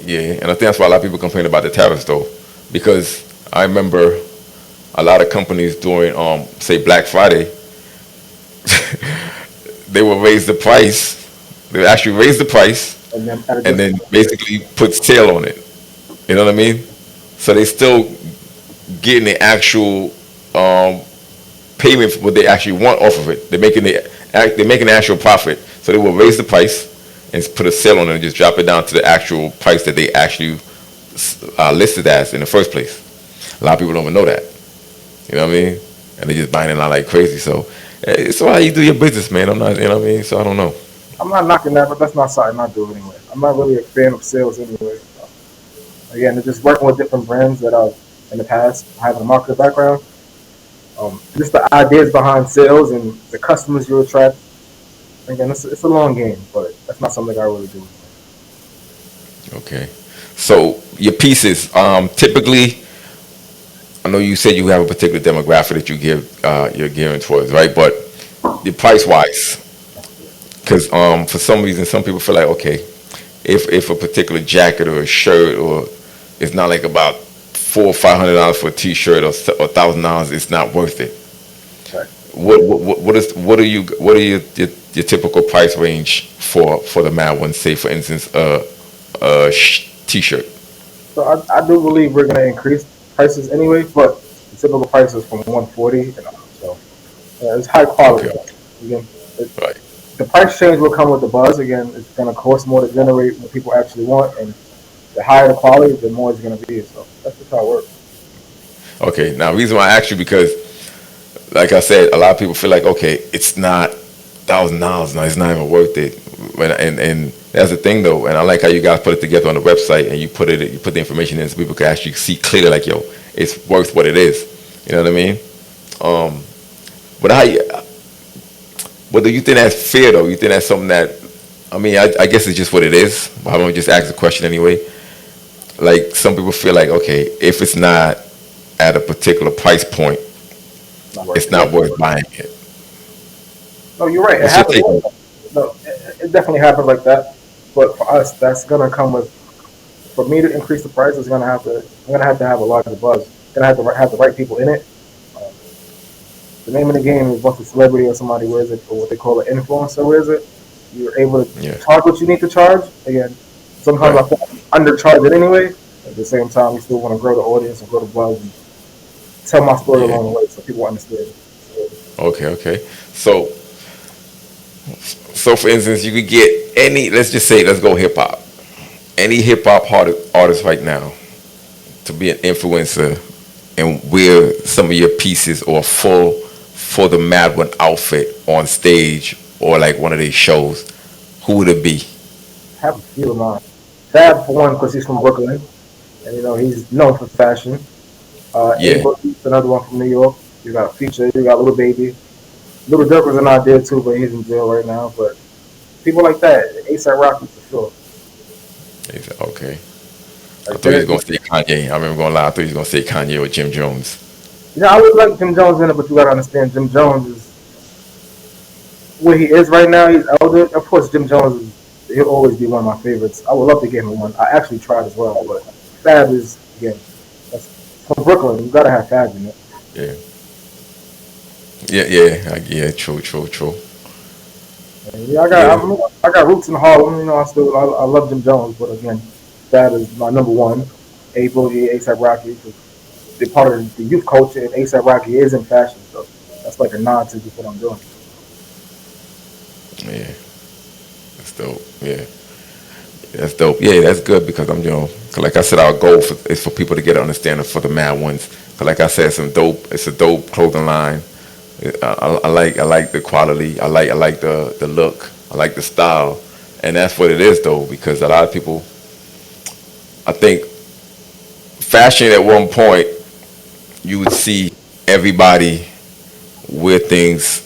yeah, and I think that's why a lot of people complain about the tariffs though, because I remember a lot of companies during say Black Friday, they will raise the price. They would actually raise the price And then at a and then discount. basically put sale on it. You know what I mean? So they still getting the actual payment for what they actually want off of it. They're making the actual profit. So they will raise the price and put a sale on it and just drop it down to the actual price that they actually listed as in the first place. A lot of people don't even know that. You know what I mean? And they just buying it out like crazy. So it's how you do your business, man. I'm not, you know what I mean? So I don't know. I'm not knocking that, but that's not something I do anyway. I'm not really a fan of sales anyway. Again, it's just working with different brands that I've in the past, having a marketing background. Just the ideas behind sales and the customers you attract. Again, it's a long game, but that's not something I really do. Okay. So your pieces, typically, I know you said you have a particular demographic that you're gearing towards, right? But the price wise, because for some reason, some people feel like, okay, if a particular jacket or a shirt or it's not like about $400 or $500 for a T-shirt or $1,000, it's not worth it. Right. What are your typical price range for the Mad One? Say, for instance, T-shirt. So I do believe we're going to increase prices anyway, but the typical price is from 140 and up. So it's high quality. Okay. Again, Right. the price change will come with the buzz. Again, it's going to cost more to generate what people actually want, and the higher the quality, the more it's gonna be. So that's just how it works. Okay, now reason why I asked you because, like I said, a lot of people feel like okay, it's not $1,000. No, it's not even worth it. And that's the thing though. And I like how you guys put it together on the website and you put the information in so people can actually see clearly like yo, it's worth what it is. You know what I mean? Um, but how you, but do you think that's fair though? You think that's something that I mean, I guess it's just what it is. But I'm gonna just ask the question anyway. Like some people feel like okay, if it's not at a particular price point, It's not worth it's it. Yeah. not worth buying it. No, you're right. It What's your happens. take on it? No, it definitely happens like that. But for us, that's gonna come with. For me to increase the price, is gonna have to. I'm gonna have a larger buzz. Gonna have to have the right people in it. Um, the name of the game is once a celebrity or somebody wears it, or what they call an influencer wears it, you're able to Yeah, charge what you need to charge. Again, sometimes right. I feel like you undercharge it anyway. At the same time, you still want to grow the audience and grow the buzz and tell my story Yeah. along the way so people understand. Okay, okay. So, so for instance, you could get any. Let's just say, let's go hip hop. Any hip hop artist right now to be an influencer and wear some of your pieces or full for the Mad One outfit on stage or like one of these shows, who would it be? Have a few of mine. Fab for one because he's from Brooklyn and he's known for fashion. A Yeah, Boogie's another one from New York. You got Future, you got Little Baby. Little Dirk was an idea too, but he's in jail right now. But people like that, ASAP Rocky for sure. he said, okay. I Like thought he was that. gonna say Kanye. I remember going lie. I thought he was gonna say Kanye or Jim Jones. I would like Jim Jones in it, but you gotta understand Jim Jones is where he is right now. He's elder. Of course, Jim Jones he'll always be one of my favorites. I would love to get him one. I actually tried as well, but Fab is again. That's from Brooklyn. You gotta have Fab in it. Yeah, yeah. True, true, true. And yeah, Yeah, I got roots in Harlem. I love Jim Jones, but again, Fab is my number one. A Boogie, ASAP Rocky. They're part of the youth culture, and ASAP Rocky is in fashion, so that's like a nod to just what I'm doing. yeah. That's dope. Yeah. That's dope. Yeah, that's good because 'cause like I said, our goal is for people to get an understanding for the mad ones. 'Cause like I said, it's a dope clothing line. I like the quality. I like the look. I like the style, and that's what it is though. Because a lot of people, I think, fashion at one point you would see everybody wear things.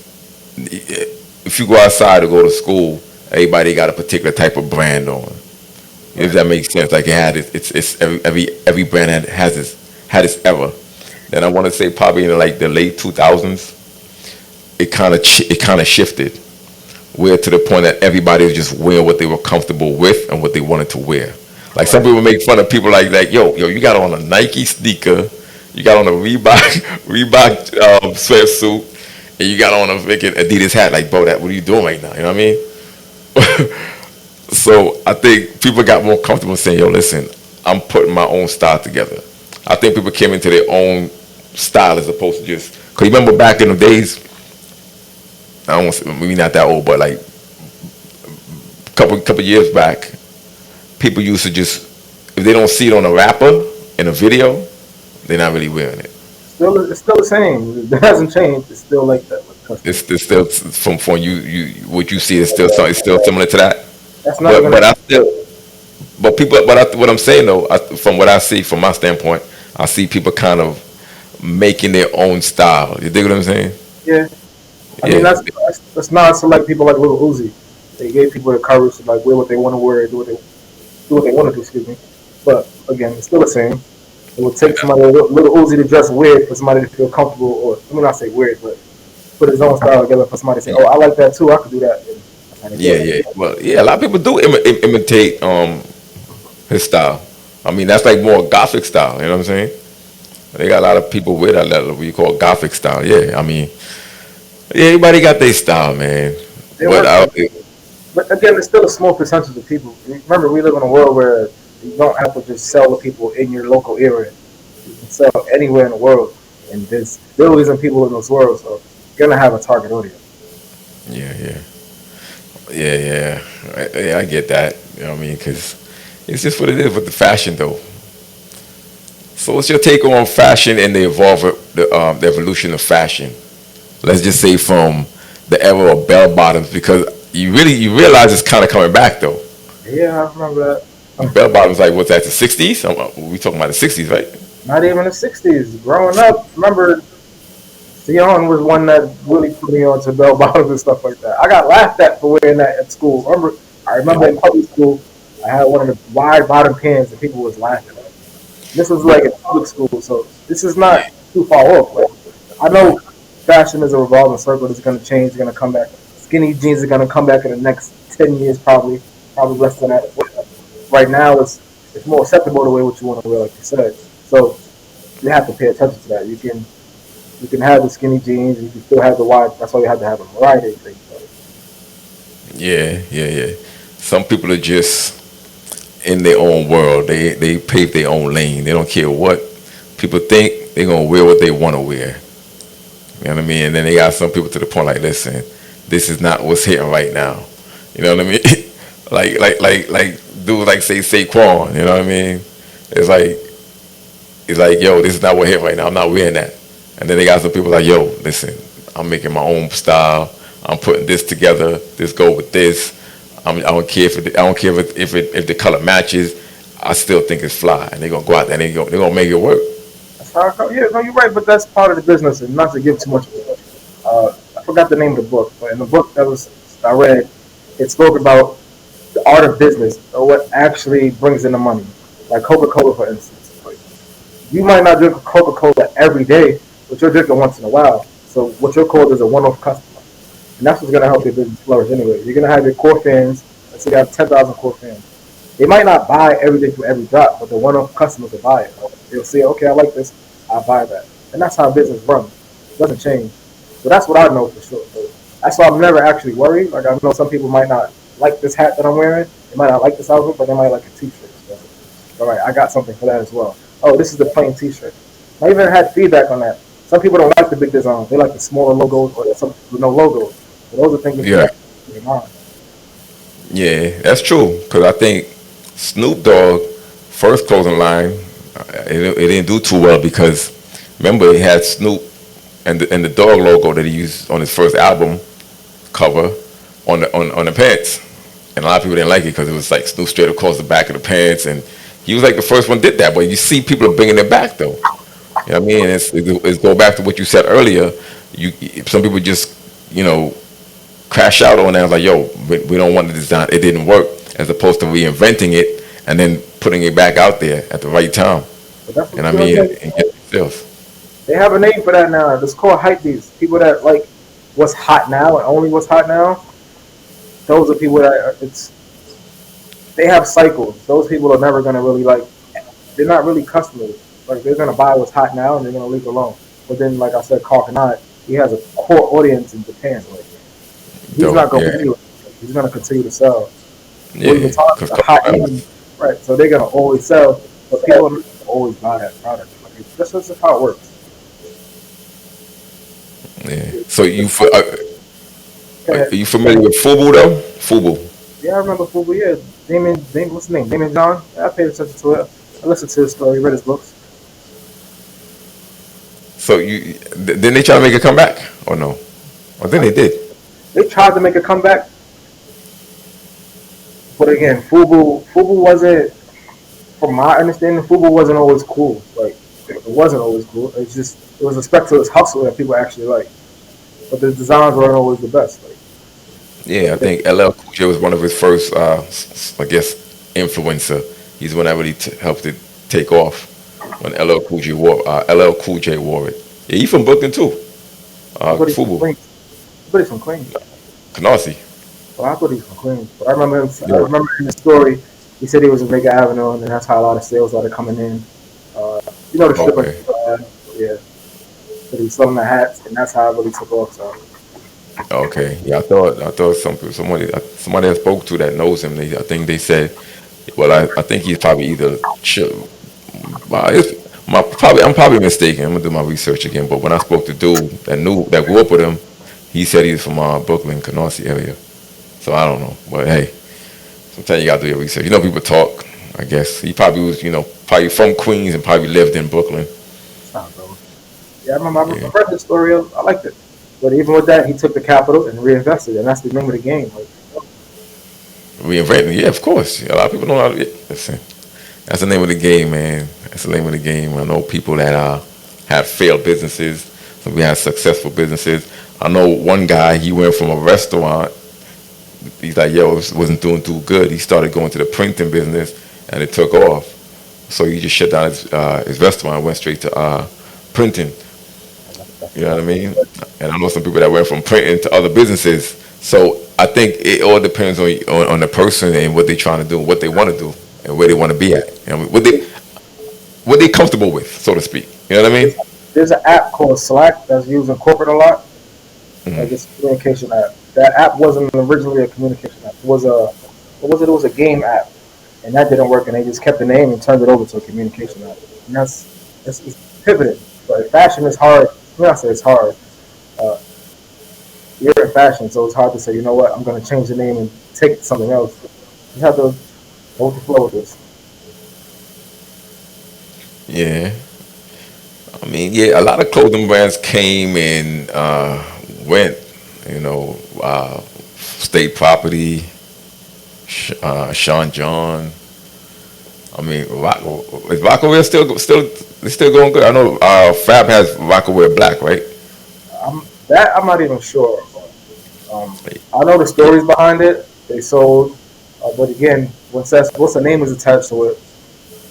If you go outside or go to school, everybody got a particular type of brand on. If Right. that makes sense. Like it had it's every brand had its era. Then I want to say probably in like the late 2000s, it kind of shifted, where to the point that everybody was just wearing what they were comfortable with and what they wanted to wear. Like some Right. people make fun of people like yo, you got on a Nike sneaker, you got on a Reebok Reebok sweatsuit, and you got on a freaking Adidas hat. Like bro, that what are you doing right now? You know what I mean? So I think people got more comfortable saying, "Yo, listen, I'm putting my own style together." I think people came into their own style as opposed to just. Cause you remember back in the days, I don't want to say, maybe not that old, but like couple years back, people used to just if they don't see it on a rapper in a video, they're not really wearing it. It's still the same. It hasn't changed. It's still like that with customers. It's still from you what you see is still it's still similar to that. That's not But gonna. I still but what I'm saying though, from what I see from my standpoint, I see people kind of making their own style. You dig what I'm saying? Yeah, I mean Yeah, that's not to like people like Little Uzi. They gave people the courage to like wear what they want to wear, do what they want to do. Excuse me. But again, it's still the same. It would take somebody Little Uzi to dress weird for somebody to feel comfortable, or let me not say weird, but put his own style together for somebody to say, "Oh, I like that too. I could do that." And that's how they do yeah, it. yeah. Well, yeah, a lot of people do imitate his style. I mean, that's like more gothic style. You know what I'm saying? They got a lot of people with that level what you call gothic style. Yeah, I mean, yeah, everybody got their style, man. They But work. I, But again, it's still a small percentage of people. Remember, we live in a world where you don't have to just sell to people in your local area. You can sell anywhere in the world, and there's billions of people in this world, so you're gonna have a target audience. yeah, yeah, yeah, yeah. I get that. You know what I mean? Because It's just what it is with the fashion, though. So, what's your take on fashion and the evolution of fashion? Let's just say from the era of bell bottoms, because you realize it's kind of coming back though. Yeah, I remember that. Bell bottoms, like, what's that, the '60s? We talking about the '60s, right? Not even the '60s. Growing up, remember C.E.O. was one that really put me on to bell bottoms and stuff like that. I got laughed at for wearing that at school. I remember in public school, I had one of the wide bottom pants and people was laughing at me. This was like in public school, so this is not too far off. Like, I know fashion is a revolving circle. It's going to change. It's going to come back. Skinny jeans are going to come back in the next 10 years, probably less than that. Right now, it's more acceptable to wear what you want to wear, like you said. So you have to pay attention to that. You can have the skinny jeans, and you can still have the wide. That's why you have to have a variety of things. Yeah, yeah, yeah. Some people are just in their own world. They pave their own lane. They don't care what people think. They're gonna wear what they want to wear. You know what I mean? And then they got some people to the point like, listen, this is not what's hitting right now. You know what I mean? like dudes like say Saquon. You know what I mean? It's like yo, this is not what hit right now. I'm not wearing that. And then they got some people like, yo, listen, I'm making my own style. I'm putting this together. This go with this. I don't care if the color matches. I still think it's fly, and they're gonna go out there and they're gonna make it work. That's how it goes. Yeah, no, you're right, but that's part of the business, and not to give too much. I forgot the name of the book, but in the book I read, it spoke about the art of business or what actually brings in the money. Like Coca-Cola, for instance. Like, you might not drink Coca-Cola every day, but you're drinking once in a while. So what you're called is a one-off customer, and that's what's gonna help your business flourish anyway. You're gonna have your core fans. Let's say you have 10,000 core fans. They might not buy everything from every drop, but the one-off customers will buy it. They'll say, okay, I like this, I'll buy that. And that's how business runs. It doesn't change. So that's what I know for sure. So that's why I'm never actually worried. Like, I know some people might not like this hat that I'm wearing. They might not like this outfit, but they might like a t-shirt. So, all right, I got something for that as well. Oh, this is the plain t-shirt. I even had feedback on that. Some people don't like the big designs. They like the smaller logos or some with no logos. So those are things that Yeah, keep in mind. yeah, that's true. Cause I think Snoop Dogg first clothing line, it didn't do too well because remember he had Snoop and the dog logo that he used on his first album cover on the pants, and a lot of people didn't like it because it was like Snoop straight across the back of the pants, and he was like the first one did that. But you see, people are bringing it back though. You know what I mean? It's go back to what you said earlier. Some people just crash out on that. Like, yo, we don't want the design. It didn't work. As opposed to reinventing it and then putting it back out there at the right time. But that's And what I you mean, know, and get sales. they have a name for that now. It's called hype beasts. People that like what's hot now and only what's hot now. Those are people that they have cycles. Those people are never gonna really like. They're not really customers. Like they're gonna buy what's hot now and they're gonna leave it alone. But then, like I said, Carl Kanai, he has a core audience in Japan. Like he's Dope. not gonna Yeah, continue. He's gonna continue to sell. Louis yeah. Vuitton is Cause a hot name, right? So they're gonna always sell, but people are not gonna always buy that product. Like that's just how it works. yeah. So Okay. are you familiar with Fubu though? Fubu. Yeah, I remember Fubu. Yeah, what's his name? Damon John. Yeah, I paid attention to it. I listened to his story, read his books. So didn't they try to make a comeback or no? I think they did. They tried to make a comeback, but again, Fubu wasn't, from my understanding, Fubu wasn't always cool. Like it wasn't always cool. It was a speculative hustle that people actually like, but the designs weren't always the best. Like, Yeah, I think LL Cool J was one of his first, I guess, influencer. He's the one that really helped it take off when LL Cool J wore it. Yeah, he from Brooklyn too. everybody's from Fubu, Queens. Everybody's from Queens. Canarsie. Well, I thought he was from Queens, but I remember him. I Yeah. remember in the story, he said he was in Vega Avenue, and then that's how a lot of sales started coming in. Uh, the stripper, Okay. yeah. So he was selling the hats, and that's how it really took off. So Okay. Yeah, I thought somebody I spoke to that knows him. I think they said, well, I think he's probably either. I'm probably mistaken. I'm gonna do my research again. But when I spoke to dude that grew up with him, he said he's from Brooklyn, Canarsie area. So I don't know. But hey, sometimes you gotta do your research. People talk. I guess he probably was, probably from Queens and probably lived in Brooklyn. Stop, bro. Yeah, I remember. Yeah, I read the story. I liked it. But even with that, he took the capital and reinvested, and that's the name of the game. Like, reinventing. Yeah, of course. A lot of people don't know. Listen, that's the name of the game, man. That's the name of the game. I know people that have failed businesses. Some we have successful businesses. I know one guy. He went from a restaurant. He's like, yo, it wasn't doing too good. He started going to the printing business, and it took off. So he just shut down his restaurant and went straight to printing. You know what I mean? And I know some people that went from printing to other businesses. So I think it all depends on the person and what they're trying to do, what they want to do, and where they want to be at. What they comfortable with, so to speak. You know what I mean? there's an app called Slack that's used in corporate a lot. Like Hmm. it's a communication app. That app wasn't originally a communication app. It was a what was it? It was a game app, and that didn't work. And they just kept the name and turned it over to a communication app. And that's it's pivoted. But fashion is hard. I'm not say it's hard. Uh, you're in fashion, so it's hard to say. You know what? I'm going to change the name and take it to something else. You have to go with the flow with this. Yeah. I mean, yeah, a lot of clothing brands came and went. You know, State Property, Sean John. I mean, is Rockaway still going good? I know Fab has Rockaway Black, right? I'm not even sure. I know the stories behind it. They sold, but again, once the name is attached to it,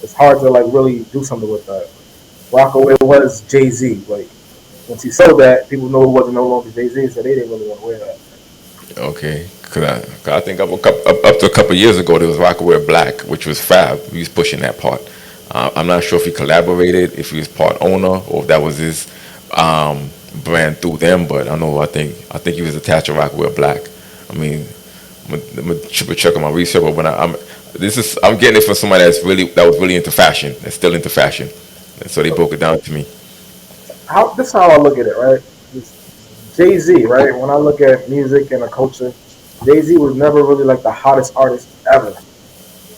it's hard to like really do something with that. Rockaway was Jay Z. Like once he sold that, people knew it wasn't no longer Jay Z, so they didn't really want to wear that. Okay, cause I think up to a couple of years ago there was Rockaway Black, which was Fab. He was pushing that part. I'm not sure if he collaborated, if he was part owner, or if that was his brand through them. But I think he was attached to Rockaway Black. I mean, I'm gonna triple check on my research, but I'm getting it from somebody that was really into fashion, that's still into fashion, and so they broke it down to me. How this is how I look at it, right? Jay Z, right? When I look at music and a culture, Jay Z was never really like the hottest artist ever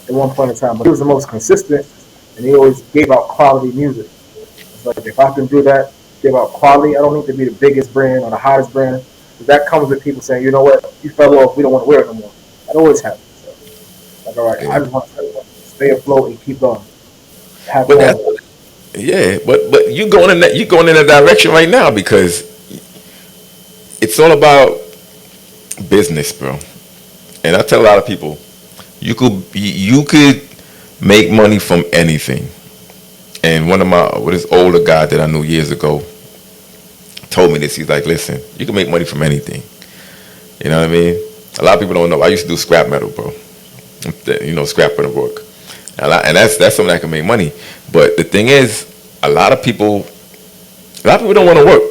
at one point in time, but he was the most consistent, and he always gave out quality music. It's like if I can do that, give out quality, I don't need to be the biggest brand or the hottest brand. 'Cause that comes with people saying, you know what, you fell off, we don't want to wear it no more. That always happens. So, like, all right, I Yeah, just want to stay afloat and keep going, have but fun. that's yeah, but you going in that direction right now because it's all about business, bro. And I tell a lot of people, you could make money from anything. And one of my with this older guy that I knew years ago told me this. He's like, listen, you can make money from anything. You know what I mean? A lot of people don't know. I used to do scrap metal, bro. Scrap metal work, and that's something that can make money. But the thing is, a lot of people don't want to work.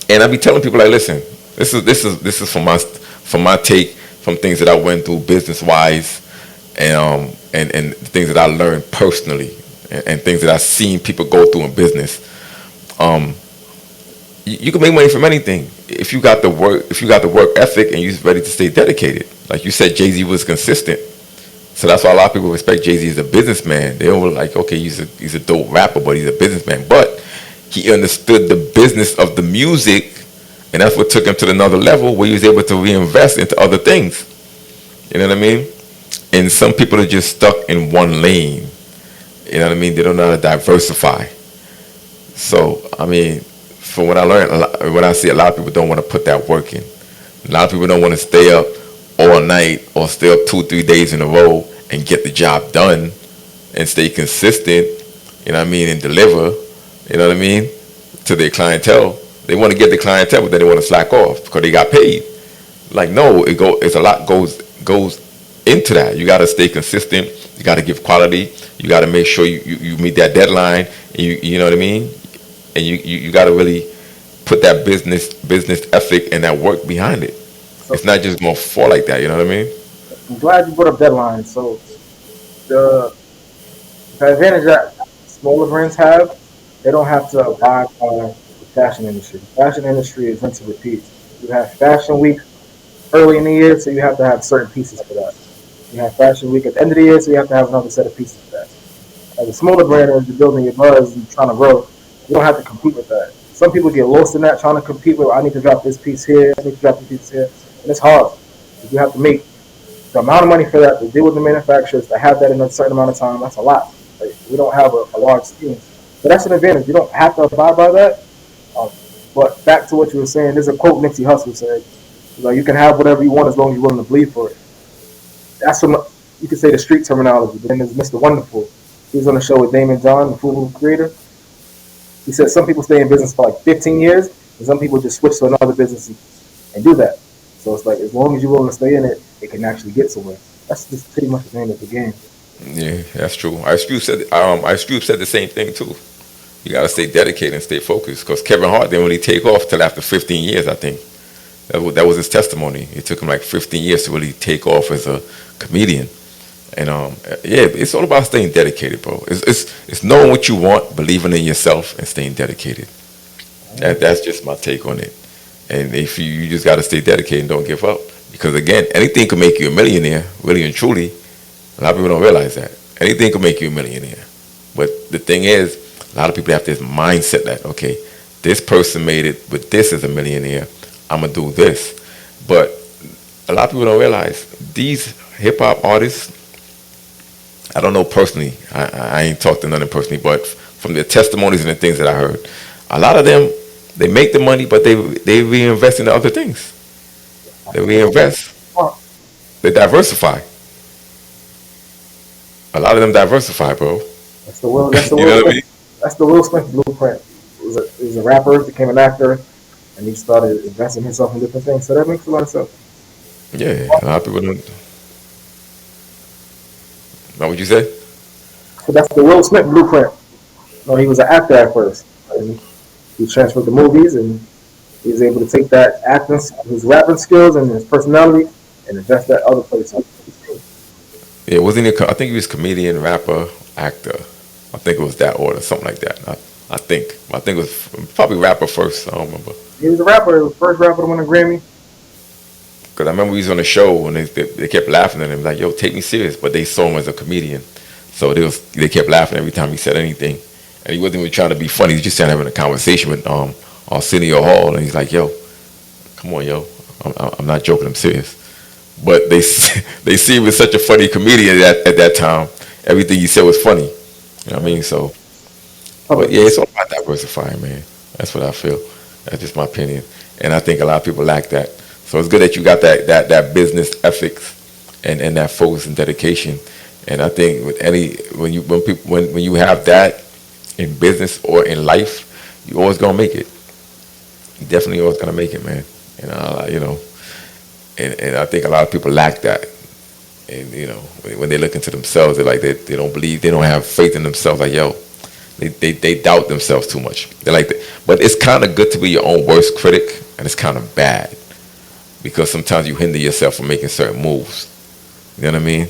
And I be telling people like, listen, this is from my take from things that I went through business wise, and things that I learned personally, and things that I've seen people go through in business. Um, you can make money from anything if you got the work, ethic, and you're ready to stay dedicated. Like you said, Jay Z was consistent, so that's why a lot of people respect Jay Z as a businessman. They don't like, okay, he's a dope rapper, but he's a businessman. But he understood the business of the music, and that's what took him to another level where he was able to reinvest into other things. You know what I mean? And some people are just stuck in one lane. You know what I mean? They don't know how to diversify. So I mean, from what I learned, what I see, a lot of people don't want to put that work in. A lot of people don't want to stay up all night or stay up 2 3 days in a row and get the job done and stay consistent. You know what I mean? And deliver. You know what I mean? To their clientele. They want to get the clientele, but then they want to slack off because they got paid. Like no, it's a lot goes into that. You got to stay consistent. You got to give quality. You got to make sure you meet that deadline. And you know what I mean? And you got to really put that business ethic and that work behind it. So It's not just gonna fall like that. You know what I mean? I'm glad you brought up deadlines. So the the advantage that smaller brands have, they don't have to abide by the fashion industry. The fashion industry is meant to repeat. You have Fashion Week early in the year, so you have to have certain pieces for that. You have Fashion Week at the end of the year, so you have to have another set of pieces for that. As a smaller brand, as you're building your buzz and trying to grow, you don't have to compete with that. Some people get lost in that, trying to compete with, I need to drop this piece here, I need to drop this piece here. And it's hard. You have to make the amount of money for that, to deal with the manufacturers, to have that in a certain amount of time. That's a lot. Like, we don't have a large team. But that's an advantage. You don't have to abide by that. Um, but back to what you were saying, there's a quote Nipsey Hussle said, you can have whatever you want as long as you're willing to bleed for it. That's what you could say the street terminology. But then there's Mr. Wonderful. He was on the show with Damon John, the Fubu creator. He said some people stay in business for like 15 years, and some people just switch to another business and do that. So it's like as long as you're willing to stay in it, it can actually get somewhere. That's just pretty much the name of the game. Yeah, that's true. Ice Cube said the same thing too. You got to stay dedicated and stay focused. Because Kevin Hart didn't really take off till after 15 years, I think. That was his testimony. It took him like 15 years to really take off as a comedian. And yeah, it's all about staying dedicated, bro. It's knowing what you want, believing in yourself, and staying dedicated. That's just my take on it. And if you just got to stay dedicated and don't give up. Because again, anything can make you a millionaire, really and truly. A lot of people don't realize that. Anything can make you a millionaire. But the thing is, a lot of people have this mindset that, okay, this person made it, but this is a millionaire. I'm going to do this. But a lot of people don't realize these hip-hop artists, I don't know personally. I ain't talked to none of them personally, but from their testimonies and the things that I heard, a lot of them, they make the money, but they reinvest into other things. They reinvest. They diversify. A lot of them diversify, bro. That's the Will. That's the Will. I mean? That's the Will Smith blueprint. He was a rapper, became an actor, and he started investing himself in different things. So that makes a lot of sense. Yeah, a lot of people don't. Know what you say? So that's the Will Smith blueprint. No, he was an actor at first. And he transferred to movies, and he was able to take that acting, his rapping skills, and his personality, and invest that other places. Yeah, wasn't he? I think he was comedian, rapper, actor. I think it was that order, something like that. I think it was probably rapper first. I don't remember. He was a rapper. He was the first rapper to win a Grammy. Because I remember he was on the show and they kept laughing at him like, "Yo, take me serious," but they saw him as a comedian, so they kept laughing every time he said anything, and he wasn't even trying to be funny. He was just trying to have a conversation with Arsenio Hall, and he's like, "Yo, come on, yo, I'm not joking, I'm serious." But they see him as such a funny comedian at that time. Everything he said was funny. You know what I mean? So, but yeah, it's all about diversifying, man. That's what I feel. That's just my opinion, and I think a lot of people lack that. So it's good that you got that business ethics and that focus and dedication. And I think when you have that in business or in life, you're always gonna make it. You definitely always gonna make it, man. And you know, and I think a lot of people lack that. And you know, when they look into themselves, they're like they don't believe, they don't have faith in themselves. Like yo, they doubt themselves too much. They're like, but it's kind of good to be your own worst critic, and it's kind of bad. Because sometimes you hinder yourself from making certain moves. You know what I mean?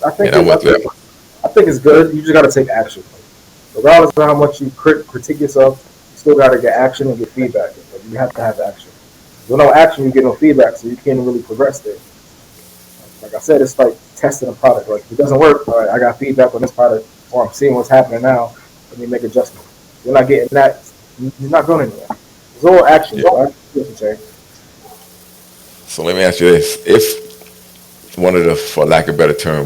I think it's good. You just got to take action. Regardless of how much you critique yourself, you still got to get action and get feedback. You have to have action. With no action, you get no feedback, so you can't really progress there. Like I said, it's like testing a product. Like if it doesn't work, all right, I got feedback on this product, or I'm seeing what's happening now. Let me make adjustments. If you're not getting that, you're not going anywhere. It's all action. Yeah. So So let me ask you this: if one of the, for lack of a better term,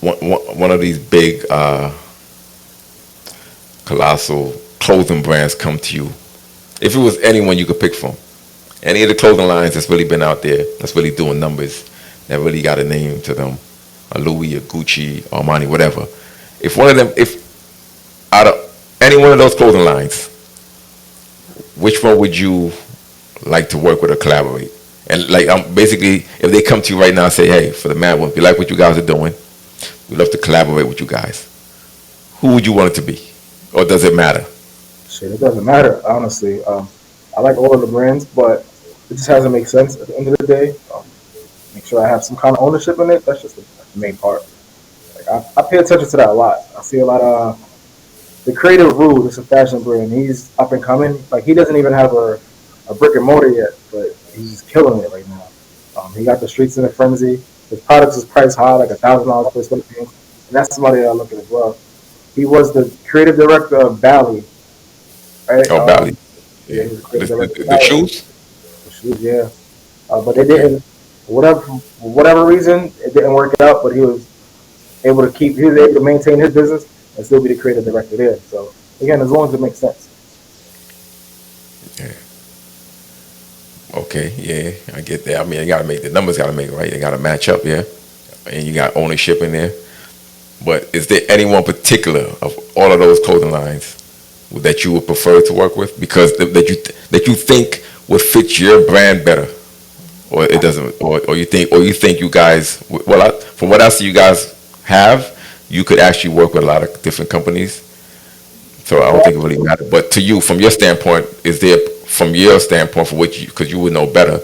one of these big colossal clothing brands come to you, if it was anyone you could pick from, any of the clothing lines that's really been out there, that's really doing numbers, that really got a name to them, a Louis, a Gucci, Armani, whatever. If out of any one of those clothing lines, which one would you like to work with or collaborate? And like basically, if they come to you right now and say, "Hey, for the Mad One, we like what you guys are doing. We'd love to collaborate with you guys." Who would you want it to be, or does it matter? Shit, it doesn't matter, honestly. I like all of the brands, but it just hasn't made sense at the end of the day. Make sure I have some kind of ownership in it. That's just the main part. Like I pay attention to that a lot. I see a lot of the Creative Rude. It's a fashion brand. He's up and coming. Like he doesn't even have a brick and mortar yet, but he's just killing it right now. He got the streets in a frenzy. His products is priced high, like $1,000 per sweatpants, and that's somebody that I look at as well. He was the creative director of Bally, right? Oh, Bally. Yeah, Yeah. he was the creative director of The Bally. shoes. The shoes, yeah. But they Okay. didn't, for whatever reason, it didn't work out. But he was able to keep, he was able to maintain his business and still be the creative director there. So again, as long as it makes sense. Yeah. Okay. Yeah, I get that. I mean, you got to make the numbers. Got to make it right. They got to match up. Yeah. And you got ownership in there. But is there anyone particular of all of those clothing lines that you would prefer to work with because that you think would fit your brand better, or it doesn't, or you think you guys, well, from what I see, you guys have, you could actually work with a lot of different companies. So I don't think it really matters. But to you, from your standpoint, is there, from your standpoint, for which because you would know better,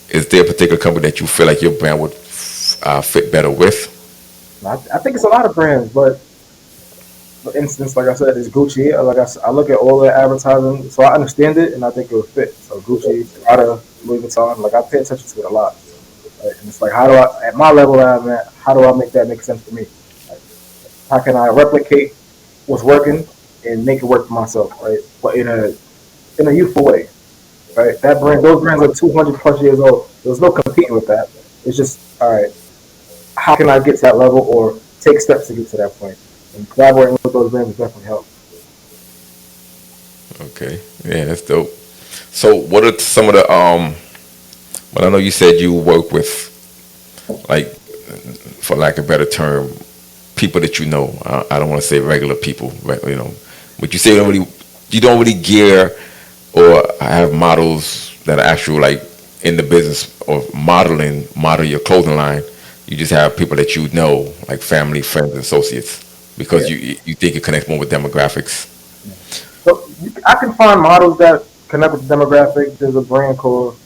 is there a particular company that you feel like your brand would fit better with? I think it's a lot of brands, but for instance, like I said, it's Gucci. I look at all the advertising, so I understand it, and I think it would fit. So Gucci, Prada, Louis Vuitton, like I pay attention to it a lot. Right? And it's like, how do I, at my level that I'm at, how do I make that make sense for me? Like, how can I replicate what's working and make it work for myself, right? But in a youthful way, right? Those brands are 200 plus years old. There's no competing with that. It's just, all right, how can I get to that level or take steps to get to that point? And collaborating with those brands will definitely help. Okay, yeah, that's dope. So, what are some of the well, I know you said you work with, like, for lack of a better term, people that you know. I don't want to say regular people, but but you say you don't really gear or have models that are actual like in the business of model your clothing line. You just have people that you know, like family, friends, and associates, because Yeah. you think you connect more with demographics. So I can find models that connect with the demographic. There's a brand called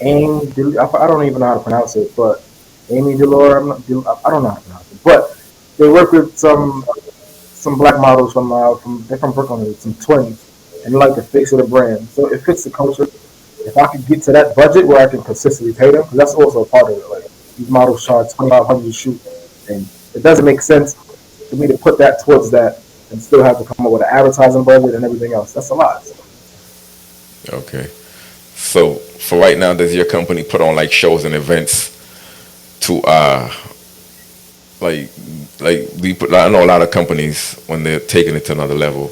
I don't even know how to pronounce it, but Amy Delore. I don't know how to pronounce it, but they work with some black models from they're from Brooklyn, some twins, and they like the face of the brand. So it fits the culture. If I could get to that budget where I can consistently pay them, because that's also a part of it. Like these models charge 2,500 to shoot, and it doesn't make sense for me to put that towards that and still have to come up with an advertising budget and everything else. That's a lot. Okay. So for right now, does your company put on like shows and events to like I know a lot of companies when they're taking it to another level,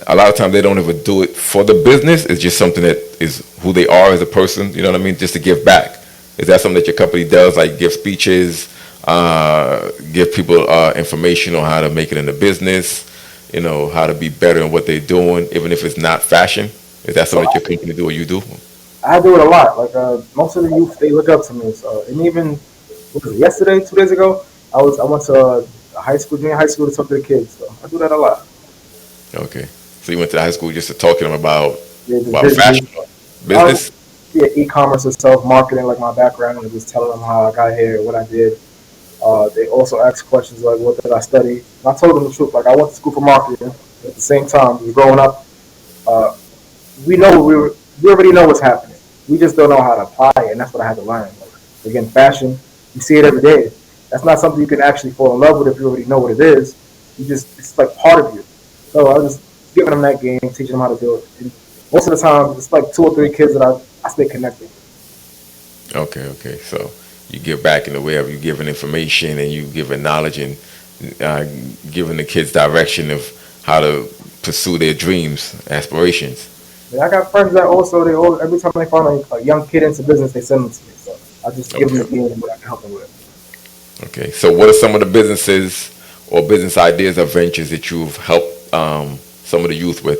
a lot of times they don't even do it for the business. It's just something that is who they are as a person. You know what I mean? Just to give back. Is that something that your company does? Like give speeches, give people information on how to make it in the business. How to be better in what they're doing, even if it's not fashion. Is that So something that your company do or you do? I do it a lot. Like most of the youth, they look up to me. So and even what was it, yesterday, 2 days ago, I went to a high school, junior high school to talk to the kids. So I do that a lot. Okay. So you went to high school just to talk to them about Yeah, just fashion, business. I was business. yeah, e-commerce and self marketing, like my background, and just telling them how I got here, what I did. They also asked questions like, "What did I study?" And I told them the truth. Like I went to school for marketing. At the same time, just growing up, uh, we already know what's happening. We just don't know how to apply it, and that's what I had to learn. Like, again, fashion, you see it every day. That's not something you can actually fall in love with if you already know what it is. It's like part of you. So I was just giving them that game, teaching them how to do it. And most of the time, it's like two or three kids that I stay connected. Okay, okay. So you give back in the way of you giving information and you giving knowledge and uh, giving the kids direction of how to pursue their dreams, aspirations. And I got friends that also they all every time they find a young kid into business, they send them to me. So I just give them Okay, the game and what I can help them with. okay. So what are some of the businesses or business ideas or ventures that you've helped some of the youth with?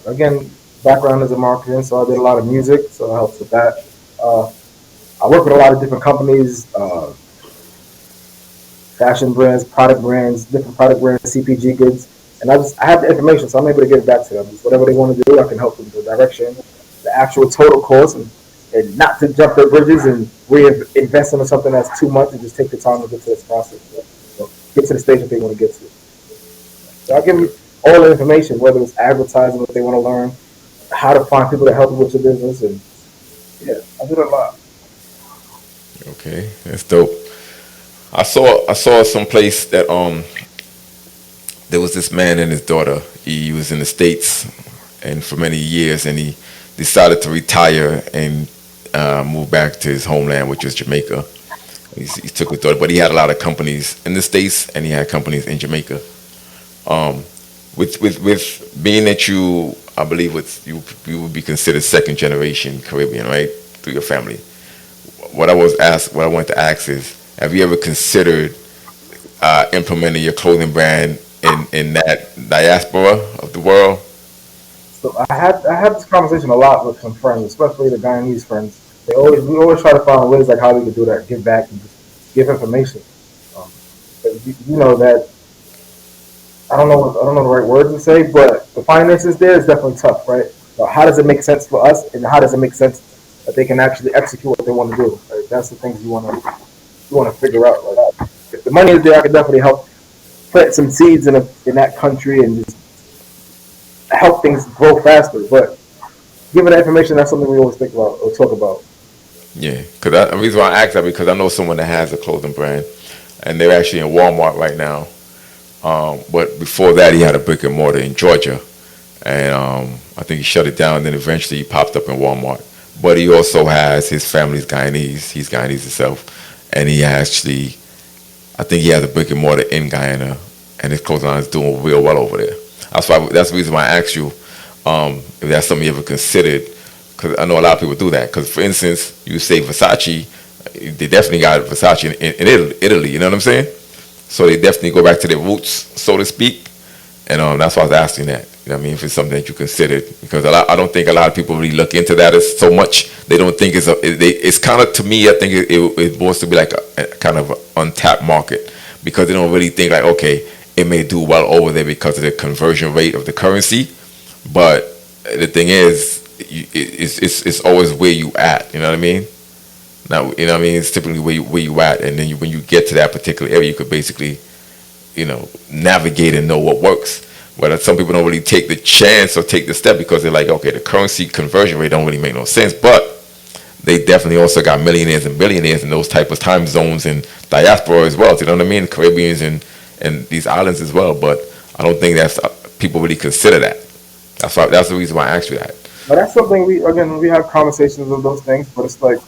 Again, background is in marketing, so I did a lot of music, so it helps with that. Uh, I work with a lot of different companies, fashion brands, product brands, different product brands, CPG goods, and I have the information, so I'm able to get it back to them. Just whatever they want to do, I can help them with the direction, the actual total cost, and not to jump their bridges and reinvest into something that's too much, and just take the time to get to this process. So get to the stage that they want to get to. So I give them all the information, whether it's advertising, what they want to learn, how to find people to help you with your business, and yeah, I do that a lot. Okay, that's dope. I saw some place that there was this man and his daughter. He was in the States and for many years, and he decided to retire and move back to his homeland, which was Jamaica. He took his daughter, but he had a lot of companies in the States and he had companies in Jamaica. Um, with being that you, I believe, you would be considered second generation Caribbean, right, through your family. What I wanted to ask is, have you ever considered implementing your clothing brand in that diaspora of the world? So I had this conversation a lot with some friends, especially the Guyanese friends. We always try to find ways like how we could do that, give back and just give information. Um, but you know that I don't know the right words to say, but the finances there is definitely tough, right? So how does it make sense for us, and how does it make sense that they can actually execute what they want to do? Right? That's the things you want to figure out. Like, if the money is there, I can definitely help plant some seeds in that country and just help things grow faster. But given that information, that's something we always think about or talk about. Yeah, because the reason why I asked that because I know someone that has a clothing brand, and they're actually in Walmart right now. But before that, he had a brick and mortar in Georgia, and I think he shut it down. Then eventually, he popped up in Walmart. But he also has his family's Guyanese. He's Guyanese himself, and he actually, I think he has a brick and mortar in Guyana, and his clothing line is doing real well over there. That's the reason why I asked you if that's something you ever considered, because I know a lot of people do that. Because for instance, you say Versace, they definitely got Versace in Italy. You know what I'm saying? So they definitely go back to their roots, so to speak. And that's why I was asking that. You know what I mean? If it's something that you considered, because I don't think a lot of people really look into that as so much. They don't think it's kind of, to me, I think it wants to be like a kind of untapped market, because they don't really think like, okay, it may do well over there because of the conversion rate of the currency. But the thing is, it's always where you at. You know what I mean? Now, you know what I mean? It's typically where you at, and then when you get to that particular area, you could basically, navigate and know what works. But some people don't really take the chance or take the step because they're like, okay, the currency conversion rate don't really make no sense. But they definitely also got millionaires and billionaires in those type of time zones and diaspora as well. You know what I mean? Caribbeans and these islands as well. But I don't think that's people really consider that. That's the reason why I asked you that. But that's something we have conversations of those things, but it's like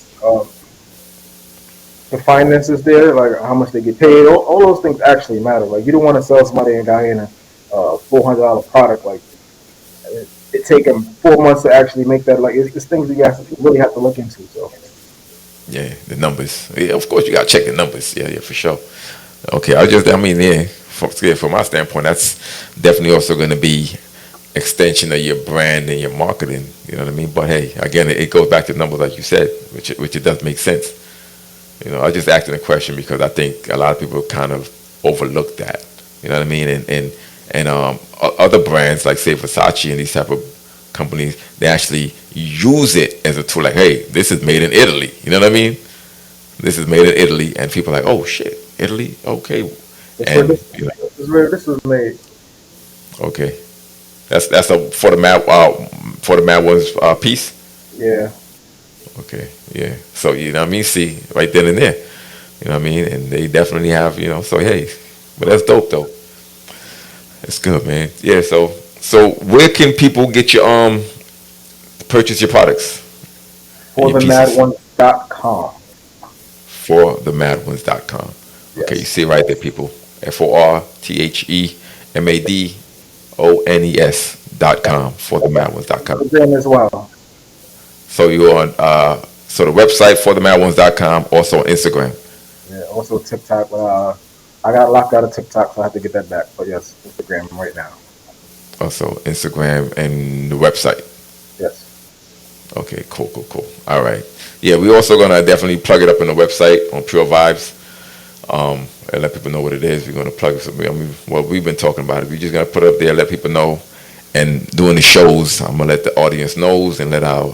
the finances there, like how much they get paid, all those things actually matter. Like you don't want to sell somebody in Guyana $400 product. Like it take them 4 months to actually make that. Like it's things you guys really have to look into. So Yeah, the numbers. Yeah, of course you gotta check the numbers. Yeah, yeah, for sure. Okay, yeah, from my standpoint, that's definitely also going to be extension of your brand and your marketing. You know what I mean? But hey, again, it goes back to numbers, like you said, which it does make sense. I just asked a question because I think a lot of people kind of overlook that. You know what I mean? And other brands like say Versace and these type of companies, they actually use it as a tool. Like, hey, this is made in Italy. You know what I mean? This is made in Italy, and people are like, oh shit, Italy, okay, and this is where this was made. okay, that's a for the mad ones piece. Yeah. Okay, yeah. So you know what I mean? See, right then and there. You know what I mean? And they definitely have, so hey, but that's dope though. That's good, man. Yeah, so where can people get your purchase your products and For your the mad pieces? ones.com. For the madones.com. Okay, you Yes. see it right there, people. FORTHEMADONES.com, for the madones.com. Instagram as well. So you're on so the website for the madones.com, also on Instagram. Yeah. Also TikTok. I got locked out of TikTok, so I have to get that back. But yes, Instagram right now. Also Instagram and the website. Yes. Okay, cool. All right. Yeah, we're also gonna definitely plug it up on the website on Pure Vibes, and let people know what it is. We're gonna plug it. I mean, what we've been talking about it. We're just gonna put it up there, let people know, and doing the shows. I'm gonna let the audience knows and let our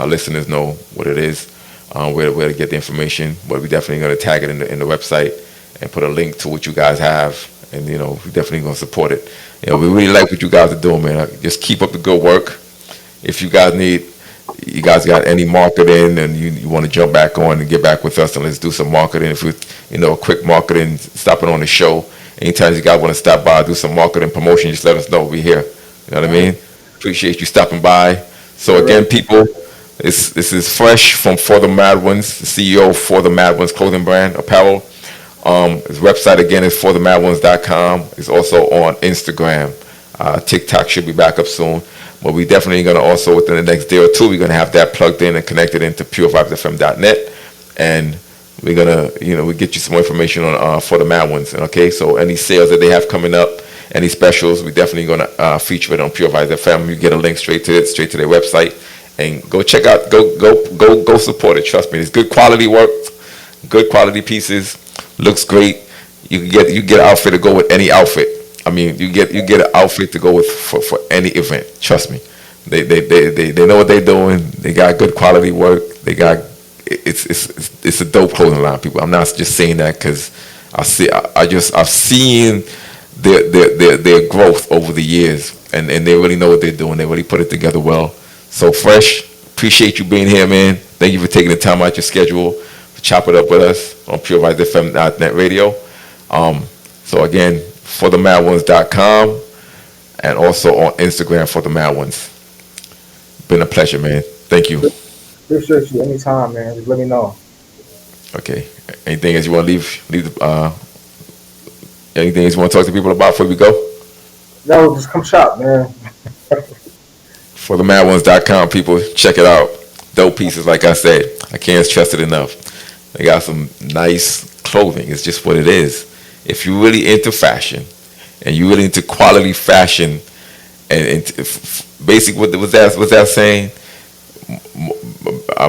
listeners know what it is, where to get the information. But we're definitely gonna tag it in the website and put a link to what you guys have, and we're definitely gonna support it. We really like what you guys are doing, man. Just keep up the good work. If you guys need you guys got any marketing and you want to jump back on and get back with us and let's do some marketing. If we, quick marketing, stopping on the show. Anytime you guys want to stop by, do some marketing promotion, just let us know. We're here. You know what I mean? Appreciate you stopping by. So again, people, this is Fresh from For the Mad Ones, the CEO of For the Mad Ones clothing brand, apparel. His website again is forthemadOnes.com. It's also on Instagram. TikTok should be back up soon. But we definitely going to also, within the next day or two, we're going to have that plugged in and connected into purevibesfm.net. And we're going to, we get you some more information on For the Mad Ones. Okay, so any sales that they have coming up, any specials, we're definitely going to feature it on Pure Vibes FM. You get a link straight to their website. And go check out, go support it. Trust me, it's good quality work, good quality pieces, looks great. You get an outfit to go with any outfit. I mean, you get an outfit to go with for any event. Trust me, they know what they're doing. They got good quality work. They got it's a dope clothing line, people. I'm not just saying that because I've seen their growth over the years, and they really know what they're doing. They really put it together well. So Fresh, appreciate you being here, man. Thank you for taking the time out your schedule to chop it up with us on purevibesfm.net radio. So again, forthemadOnes.com and also on Instagram for the Mad Ones. Been a pleasure, man. Thank you. Appreciate you anytime, man. Just let me know. Okay. Anything else you want to leave? Anything else you want to talk to people about before we go? No, just come shop, man. forthemadOnes.com, people, check it out. Dope pieces, like I said. I can't stress it enough. They got some nice clothing. It's just what it is. If you're really into fashion and you're really into quality fashion, and basically what's that saying?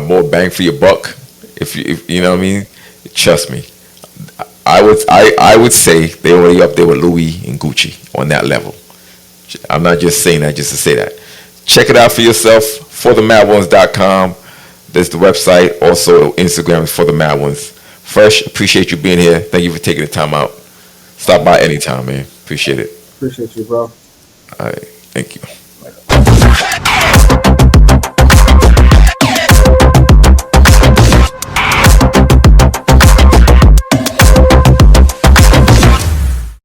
More bang for your buck. If you know what I mean, trust me. I would say they're already up there with Louis and Gucci on that level. I'm not just saying that just to say that. Check it out for yourself. forthemadOnes.com. There's the website. Also, Instagram is For the Mad Ones. Fresh, appreciate you being here. Thank you for taking the time out. Stop by anytime, man. Appreciate it. Appreciate you, bro. All right. Thank you.